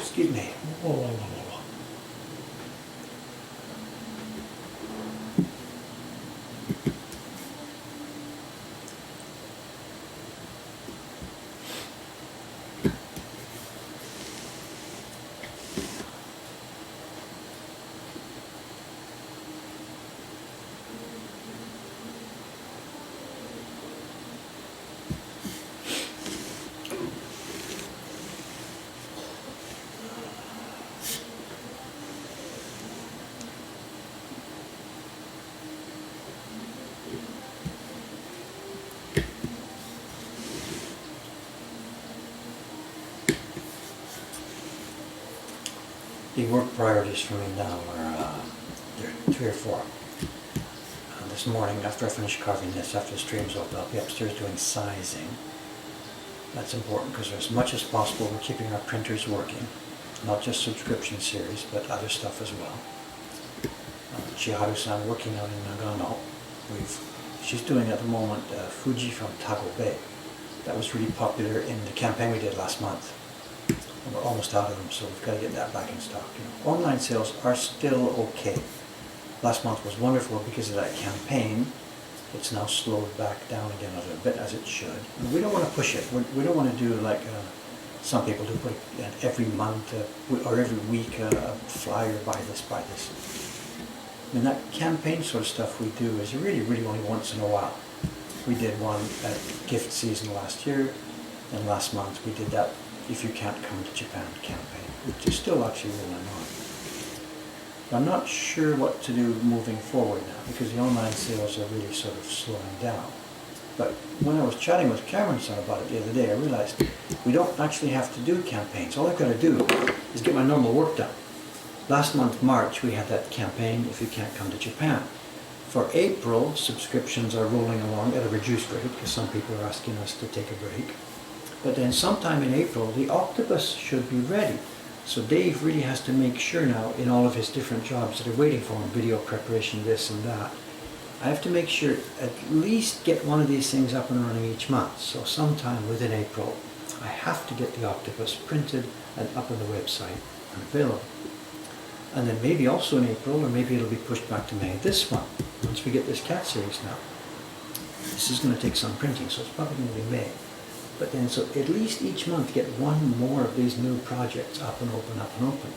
Excuse me. Whoa. The work priorities for me now are there are 3 or 4. This morning, after I finish carving this, after the stream's open, I'll be upstairs doing sizing. That's important because as much as possible we're keeping our printers working, not just subscription series, but other stuff as well. Chiharu-san working out in Nagano. She's doing at the moment Fuji from Tago Bay. That was really popular in the campaign we did last month. And we're almost out of them, so we've got to get that back in stock. Online sales are still okay. Last month was wonderful because of that campaign. It's now slowed back down again a little bit, as it should. And we don't want to push it. We don't want to do like some people do, put every month or every week a flyer, buy this. I mean, that campaign sort of stuff we do is really, really only once in a while. We did one at gift season last year. And last month we did that If You Can't Come to Japan campaign, which is still actually rolling on. I'm not sure what to do moving forward now because the online sales are really sort of slowing down. But when I was chatting with Cameron's son about it the other day, I realized we don't actually have to do campaigns. All I've got to do is get my normal work done. Last month, March, we had that campaign, If You Can't Come to Japan. For April, subscriptions are rolling along at a reduced rate because some people are asking us to take a break. But then sometime in April, the octopus should be ready. So Dave really has to make sure now in all of his different jobs that are waiting for him, video preparation, this and that, I have to make sure at least get one of these things up and running each month. So sometime within April, I have to get the octopus printed and up on the website and available. And then maybe also in April, or maybe it'll be pushed back to May this month, once we get this cat series now. This is going to take some printing, so it's probably going to be May. But then, so at least each month get one more of these new projects up and open, up and open.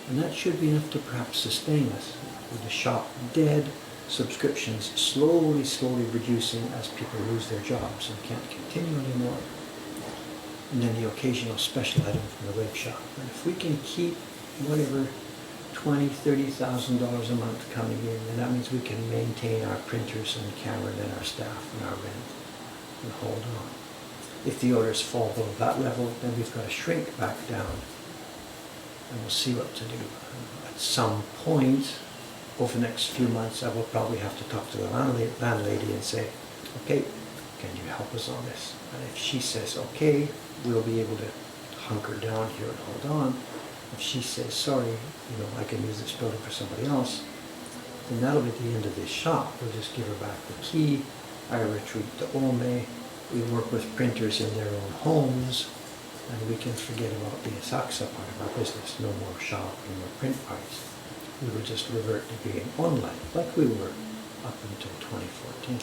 And that should be enough to perhaps sustain us. With the shop dead, subscriptions slowly reducing as people lose their jobs and can't continue anymore. And then the occasional special item from the web shop. And if we can keep whatever $20,000, $30,000 a month coming in, then that means we can maintain our printers and Cameron and our staff and our rent and hold on. If the orders fall below that level, then we've got to shrink back down and we'll see what to do. At some point over the next few months, I will probably have to talk to the landlady and say, okay, can you help us on this? And if she says, okay, we'll be able to hunker down here and hold on. If she says, sorry, I can use this building for somebody else, then that'll be the end of this shop. We'll just give her back the key. I retreat to Ome. We work with printers in their own homes, and we can forget about the Asakusa part of our business. No more shop, no more print parties. We will just revert to being online, like we were up until 2014.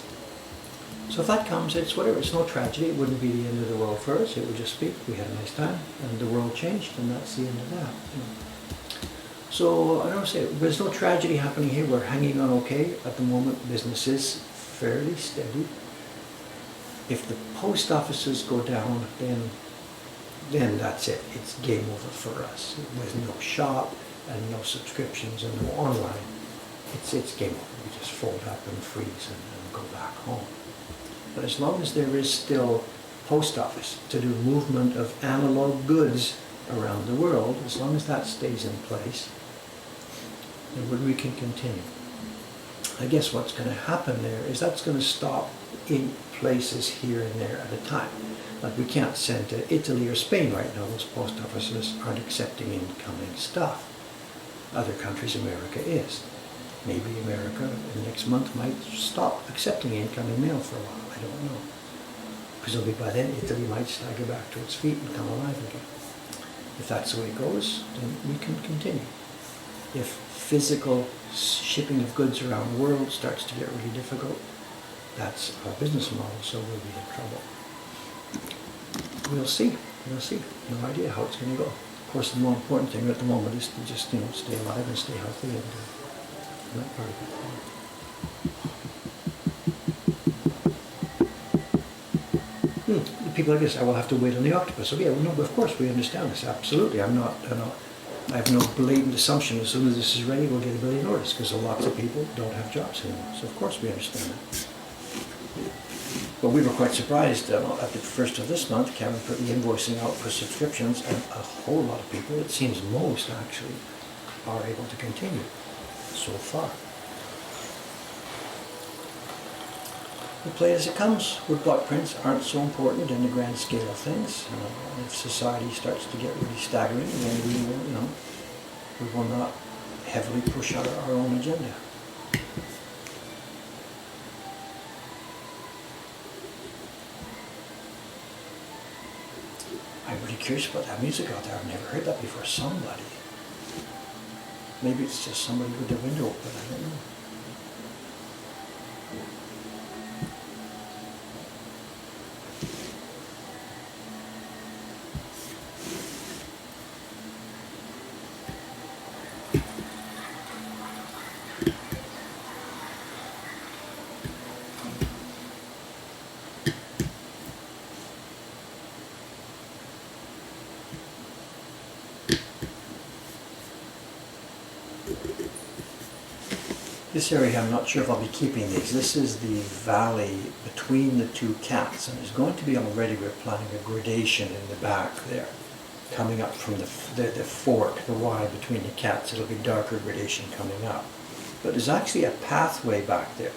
So if that comes, it's whatever. It's no tragedy. It wouldn't be the end of the world for us. It would just be, we had a nice time, and the world changed, and that's the end of that. So I don't say, there's no tragedy happening here. We're hanging on okay. At the moment, business is fairly steady. If the post offices go down, then that's it. It's game over for us. With no shop and no subscriptions and no online, it's game over. We just fold up and freeze and go back home. But as long as there is still post office to do movement of analog goods around the world, as long as that stays in place, then we can continue. I guess what's going to happen there is that's going to stop in places here and there at a time. Like we can't send to Italy or Spain right now. Those post offices aren't accepting incoming stuff. Other countries, America is. Maybe America next month might stop accepting incoming mail for a while. I don't know. Presumably by then Italy might stagger back to its feet and come alive again. If that's the way it goes, then we can continue. If physical shipping of goods around the world starts to get really difficult, that's our business model, so we'll be in trouble. We'll see. No idea how it's going to go. Of course, the more important thing at the moment is to just, stay alive and stay healthy and that part of it. People like this, I will have to wait on the octopus. So yeah, no, of course we understand this. Absolutely. I have no blatant assumption as soon as this is ready we'll get 1 billion orders because lots of people don't have jobs anymore. So of course we understand that. But we were quite surprised at the first of this month, Kevin put the invoicing out for subscriptions, and a whole lot of people, it seems most actually, are able to continue so far. We'll play as it comes. Woodblock prints aren't so important in the grand scale of things. If society starts to get really staggering, then we will not heavily push our own agenda. I'm really curious about that music out there. I've never heard that before. Somebody. Maybe it's just somebody with their window open. I don't know. This area, I'm not sure if I'll be keeping these. This is the valley between the two cats, and there's going to be already, we're planning a gradation in the back there, coming up from the fork, the Y between the cats. It'll be darker gradation coming up. But there's actually a pathway back there.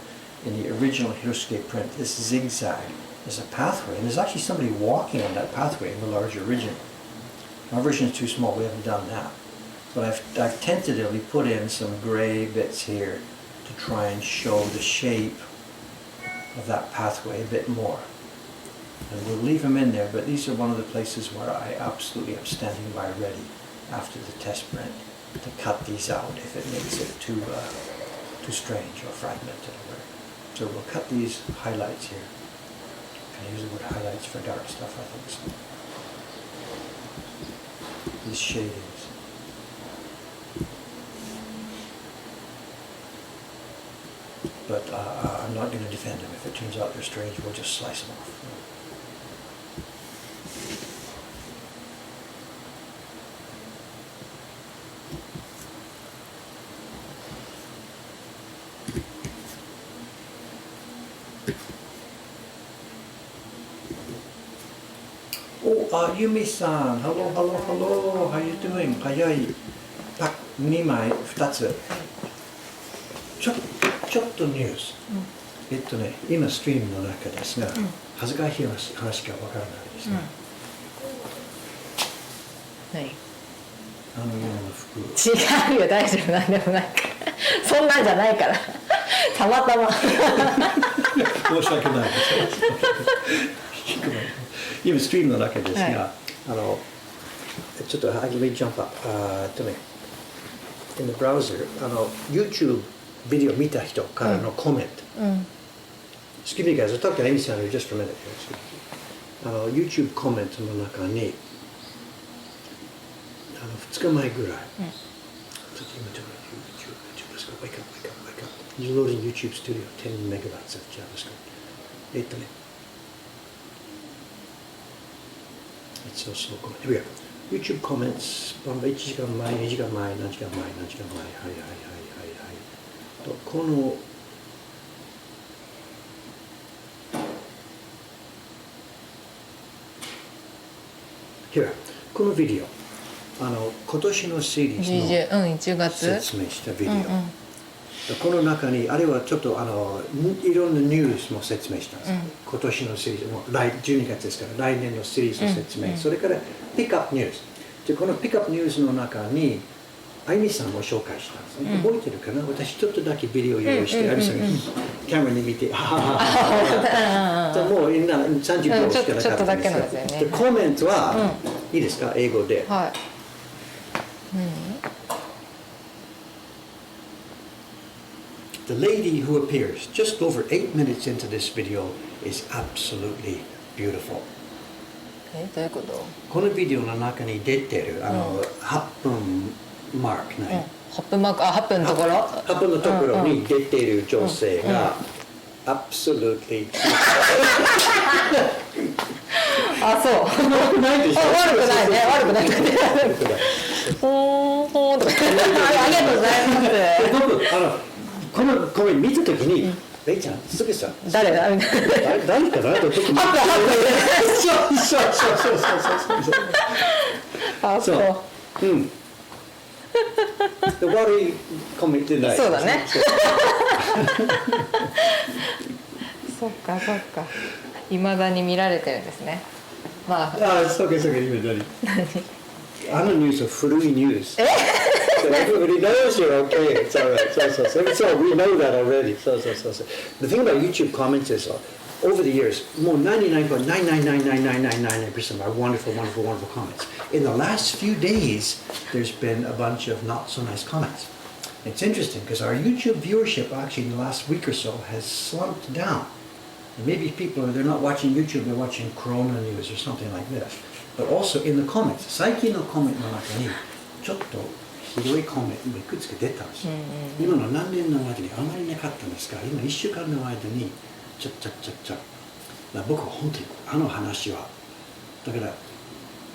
In the original Hirosuke print, this zigzag is a pathway, and there's actually somebody walking on that pathway in the larger original. Our version is too small, we haven't done that. But I've tentatively put in some gray bits here to try and show the shape of that pathway a bit more. And we'll leave them in there, but these are one of the places where I absolutely am standing by ready after the test print to cut these out if it makes it too strange or fragmented or whatever. So we'll cut these highlights here. I use the word highlights for dark stuff, I think so. These shadings. But I'm not going to defend them. If it turns out they're strange, we'll just slice them off. Oh, Yumi-san. Hello, hello, hello. How you doing? 早い。パック2枚、2つ。ちょっとニュース。今ストリームの中ですが、恥ずかしい話かわからないですね。はい。あのような服。違うよ、大丈夫なんでもないから。そんなんじゃないから。たまたま。申し訳ないです。今ストリームの中ですが、はい、ちょっとlet me jump up. In the browser, YouTube ビデオ見た人からのコメント。Excuse me guys, I'll talk to Amy san here just for a minute. YouTube コメントの中に2日前ぐらい、ちょっと今YouTube, let's go, wake up. He's loading YouTube Studio 10 megabytes of JavaScript. Soごめん。Here we go. YouTube comments 1時間前、2時間前、何時間前、はい。とこのこのビデオ、今年のシリーズの1月説明したビデオ。この中にあれはちょっといろんなニュースも説明したんです。今年のシリーズも12月ですから来年のシリーズの説明、それからピックアップニュース。でこのピックアップニュースの中にあゆみさんも紹介したんですね。覚えてるかな？私ちょっとだけビデオ用意してあゆみさんがカメラに見て、もう30秒しかなかったんですよ。でコメントはいいですか？英語で。はい。The lady who appears just over 8 minutes into this video is absolutely beautiful. どういうこと？このビデオの中に出てる8分マークない。8分マーク、8分のところ？8分のところに出ている女性が absolutely あ、そう。ないでしょ？悪くないね、悪くない。ほーとか。ありがとうございます。このコメント見たときに、レイちゃん、すぐさ、誰かなとちょっとそう。悪いコメントない。そうだね。そっか。未だに見られてるんですね。まあ。そうか、今何？あのニュースは古いニュース。So everybody knows you're okay. It's all right. So we know that already. So. The thing about YouTube comments is, over the years, more 99.9999999% are wonderful comments. In the last few days, there's been a bunch of not so nice comments. It's interesting because our YouTube viewership actually in the last week or so has slumped down. And maybe they're not watching YouTube, they're watching Corona news or something like this. But also in the comments, 最近のコメントの中にちょっとひどいコメントもいくつか出たんですよ。今の何年の間にあまりなかったんですが、今1週間の間にちょ。僕は本当にあの話は、だから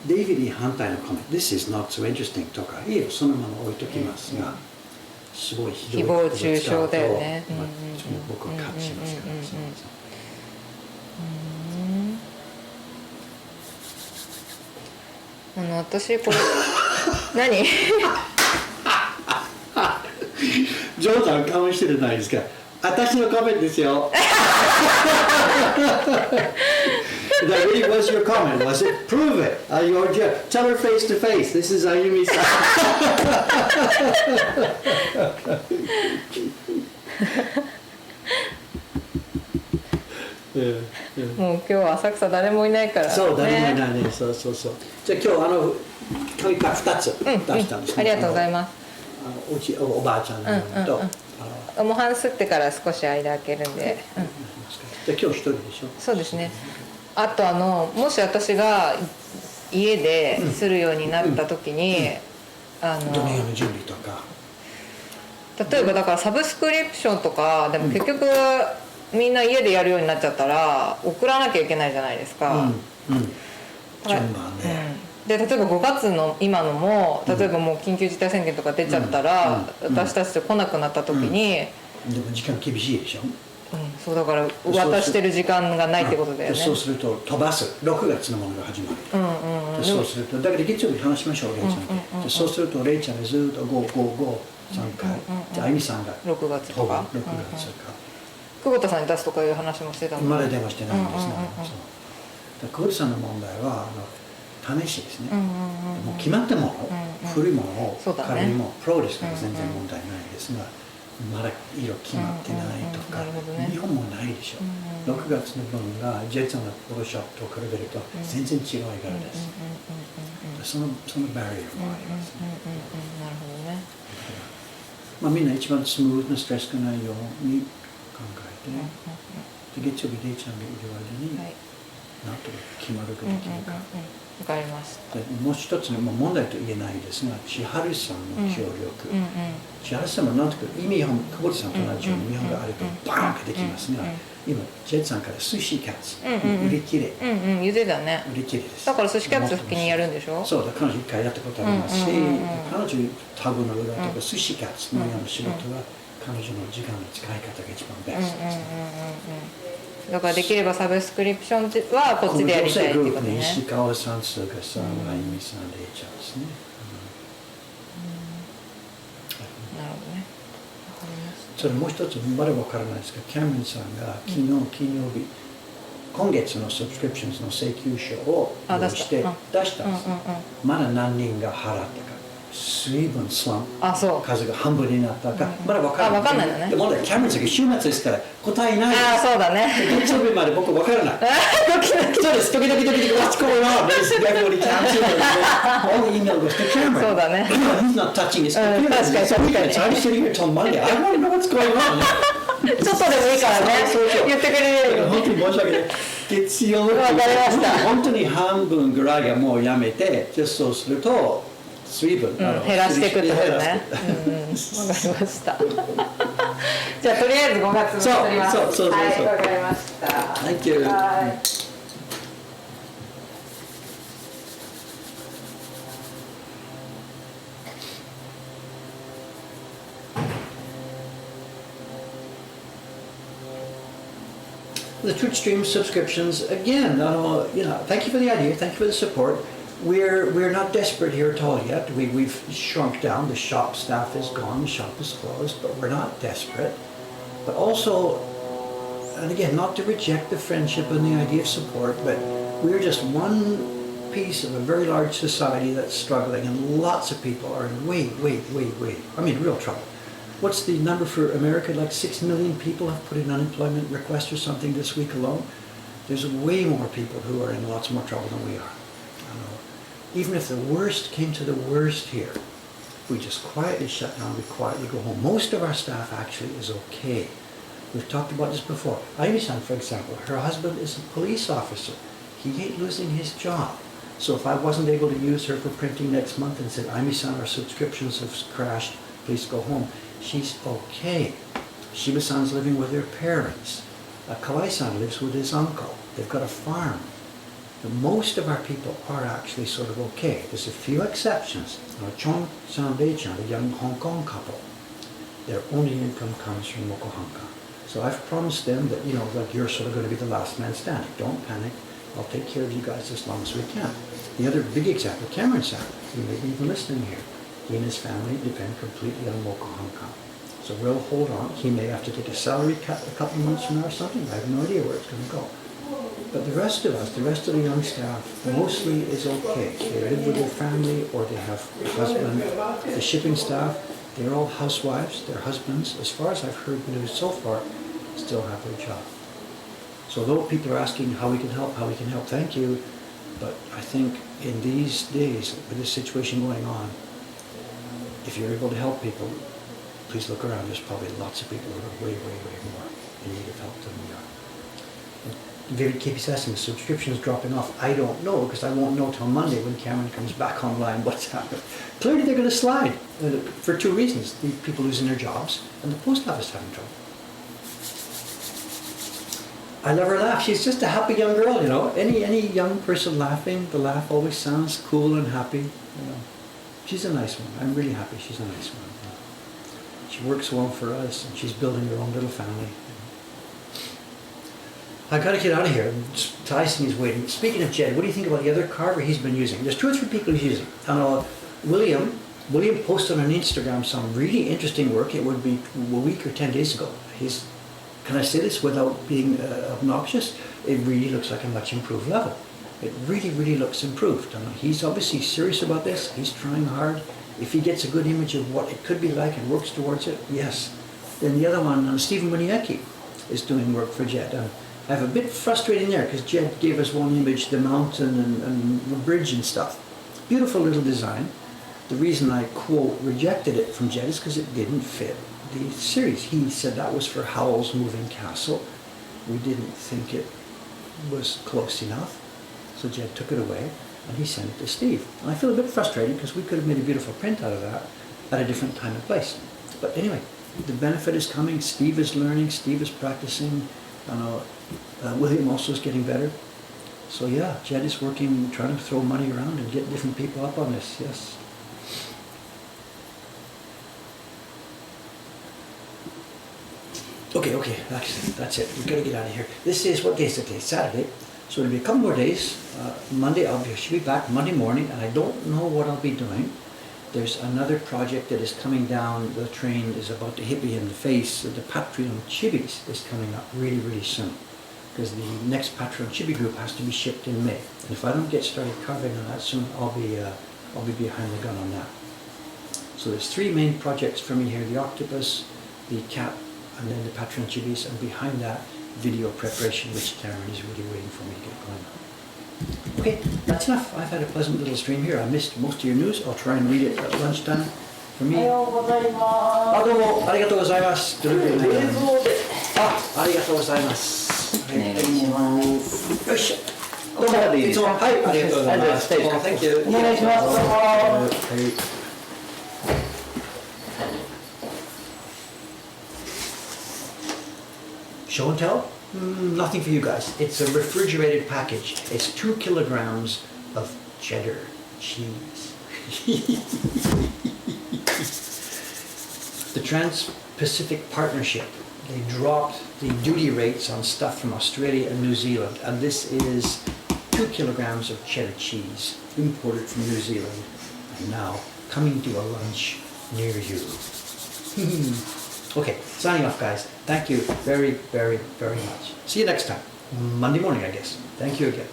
デイビッドに反対のコメント、This is not so interesting とか、いいよ、そのまま置いときますが、すごいひどい誹謗中傷だよね。まあ僕は勝ちますから。私これ何ジョーさん顔してるじゃないですか。私のコメントですよ。That really was your comment, was it? Prove it. Tell her face to face. This is Ayumi-san. もう今日は浅草誰もいないから、ね、そう誰もいないね。そうそうそう。じゃあ今日紙パック2つ出したんですね。ありがとうございます。おばあちゃんのと、模範吸ってから少し間空けるんで、じゃあ今日一人でしょ。そうですね。あともし私が家でするようになった時に、ドメインの準備とか、例えばだからサブスクリプションとかでも結局、みんな家でやるようになっちゃったら送らなきゃいけないじゃないですか。順番ね。で例えば5月の今のも例えばもう緊急事態宣言とか出ちゃったら、私たちで来なくなった時に、でも時間厳しいでしょ。そうだから渡してる時間がないってことだよね。そうすると飛ばす6月のものが始まる。そうするとだから月曜日話しましょうレイちゃんと。そうするとレイちゃんがずっと553回であゆみさんが6月とか6月か久保田さんに出すとかいう話もしてたもんね。まだ電話してないんですね。久保田さんの問題は試しですね。もう決まったもの、古いものを仮にもプロですから全然問題ないですが、まだ色決まってないとか、日本もないでしょ。6月の分がジェイさんのフォトショップと比べると全然違う絵柄です。そのバリアもありますね。なるほどね。まあみんな一番スムーズなストレスがないように考えて、月曜日レイちゃんがいる間になんと決まるかできるか。わかりました。もう一つの問題と言えないですが、千春さんの協力。千春さんもなんとか久保田さんと同じように日本があるとバーンとできますが、今ジェイさんから寿司キャッツ売り切れ。言ってたね。売り切れです。だから寿司キャッツ先にやるんでしょ。そうだ、彼女一回やったことありますし、彼女タブの裏とか寿司キャッツのような仕事は彼女の時間の使い方が一番ベストですね。だからできればサブスクリプションはこっちでやりたいってことね。石川さん、菅さん、あゆみさん、レイちゃんですね。なるほどね。それもう一つまだ分からないですが、キャメロンさんが昨日金曜日、今月のサブスクリプションの請求書を用意して出したんです。まだ何人が払ったか。水分スラン数が半分になったかまだ分からない。分かんないのね。でもキャメロンさんが週末ですから答えない。そうだね。月曜日まで僕分からない。そうです。時々 What's going on? Everybody can't all the email goes to Cameron. そうだね。He's not touching his computer. 確かに。I'm sitting here till Monday. I want to know what's going on. ちょっとでもいいからね。言ってくれるよ。本当に申し訳ない。月曜日本当に半分ぐらいがもうやめて、そうすると。水分減らしていくってことね。わかりました。じゃあとりあえず5月に取ります。そう。はい、わかりました。Thank you. The Twitch stream subscriptions again. Thank you for the idea. Thank you for the support. We're not desperate here at all yet. We've shrunk down. The shop staff is gone. The shop is closed, but we're not desperate. But also, and again, not to reject the friendship and the idea of support, but we're just one piece of a very large society that's struggling, and lots of people are in real trouble. What's the number for America? Like 6 million people have put in unemployment requests or something this week alone. There's way more people who are in lots more trouble than we are. Even if the worst came to the worst here, we just quietly shut down, we quietly go home. Most of our staff actually is okay. We've talked about this before. Ayumi-san, for example, her husband is a police officer. He ain't losing his job. So if I wasn't able to use her for printing next month and said, Ayumi-san, our subscriptions have crashed, please go home, she's okay. Shiba-san's living with her parents. Kawai-san lives with his uncle. They've got a farm. Most of our people are actually sort of okay. There's a few exceptions. Chong-san, Dei-chan, a young Hong Kong couple. Their only income comes from Neko Hakkei. So I've promised them that, you know, like you're sort of going to be the last man standing. Don't panic. I'll take care of you guys as long as we can. The other big example, Cameron's family. You may be even listening here. He and his family depend completely on Neko Hakkei. So we'll hold on. He may have to take a salary cut a couple of months from now or something. I have no idea where it's going to go. But the rest of us, the rest of the young staff, mostly is okay. They live with their family or they have a husband. The shipping staff, they're all housewives. Their husbands, as far as I've heard news so far, still have their job. So though people are asking how we can help, thank you. But I think in these days, with this situation going on, if you're able to help people, please look around. There's probably lots of people who are way, way, way more in need of help than we are. David keeps asking, the subscription is dropping off. I don't know, because I won't know till Monday when Cameron comes back online what's happened. Clearly they're going to slide for two reasons. The people losing their jobs and the post office having trouble. I love her laugh. She's just a happy young girl, you know. Any young person laughing, the laugh always sounds cool and happy. You know. She's a nice one. I'm really happy she's a nice one. She works well for us, and she's building her own little family. I've got to get out of here. Tyson is waiting. Speaking of Jed, what do you think about the other carver he's been using? There's 2 or 3 people he's using. William posted on Instagram some really interesting work. It would be a week or 10 days ago. Can I say this without being obnoxious? It really looks like a much improved level. It really, really looks improved. He's obviously serious about this. He's trying hard. If he gets a good image of what it could be like and works towards it, yes. Then the other one, Stephen Muniecki, is doing work for Jed. I have a bit frustrating there because Jed gave us one image, the mountain and the bridge and stuff. Beautiful little design. The reason I, quote, rejected it from Jed is because it didn't fit the series. He said that was for Howl's Moving Castle. We didn't think it was close enough. So Jed took it away and he sent it to Steve. And I feel a bit frustrated because we could have made a beautiful print out of that at a different time and place. But anyway, the benefit is coming. Steve is learning. Steve is practicing. William also is getting better. So yeah, Jed is working, trying to throw money around and get different people up on this, yes. Okay, that's it. We've got to get out of here. This is, what day is it today? Saturday. So it'll be a couple more days. Monday, should be back Monday morning, and I don't know what I'll be doing. There's another project that is coming down. The train is about to hit me in the face. The Patreon Chibis is coming up really, really soon, because the next Patreon Chibi group has to be shipped in May. And if I don't get started carving on that soon, I'll be behind the gun on that. So there's 3 main projects for me here: the octopus, the cat, and then the Patreon Chibis, and behind that, video preparation, which Cameron is really waiting for me to get going on. Okay, that's enough. I've had a pleasant little stream here. I missed most of your news. I'll try and read it at lunchtime. For me. どうもありがとうございます。ありがとうございます。お願いします。よいしょ。どうもいつもはいありがとうございます。Thank you. お願いします。はい。Show and tell? Nothing for you guys. It's a refrigerated package. It's 2 kilograms of cheddar cheese. The Trans-Pacific Partnership, they dropped the duty rates on stuff from Australia and New Zealand, and this is 2 kilograms of cheddar cheese imported from New Zealand and now coming to a lunch near you. Okay, signing off, guys. Thank you very, very, very much. See you next time. Monday morning, I guess. Thank you again.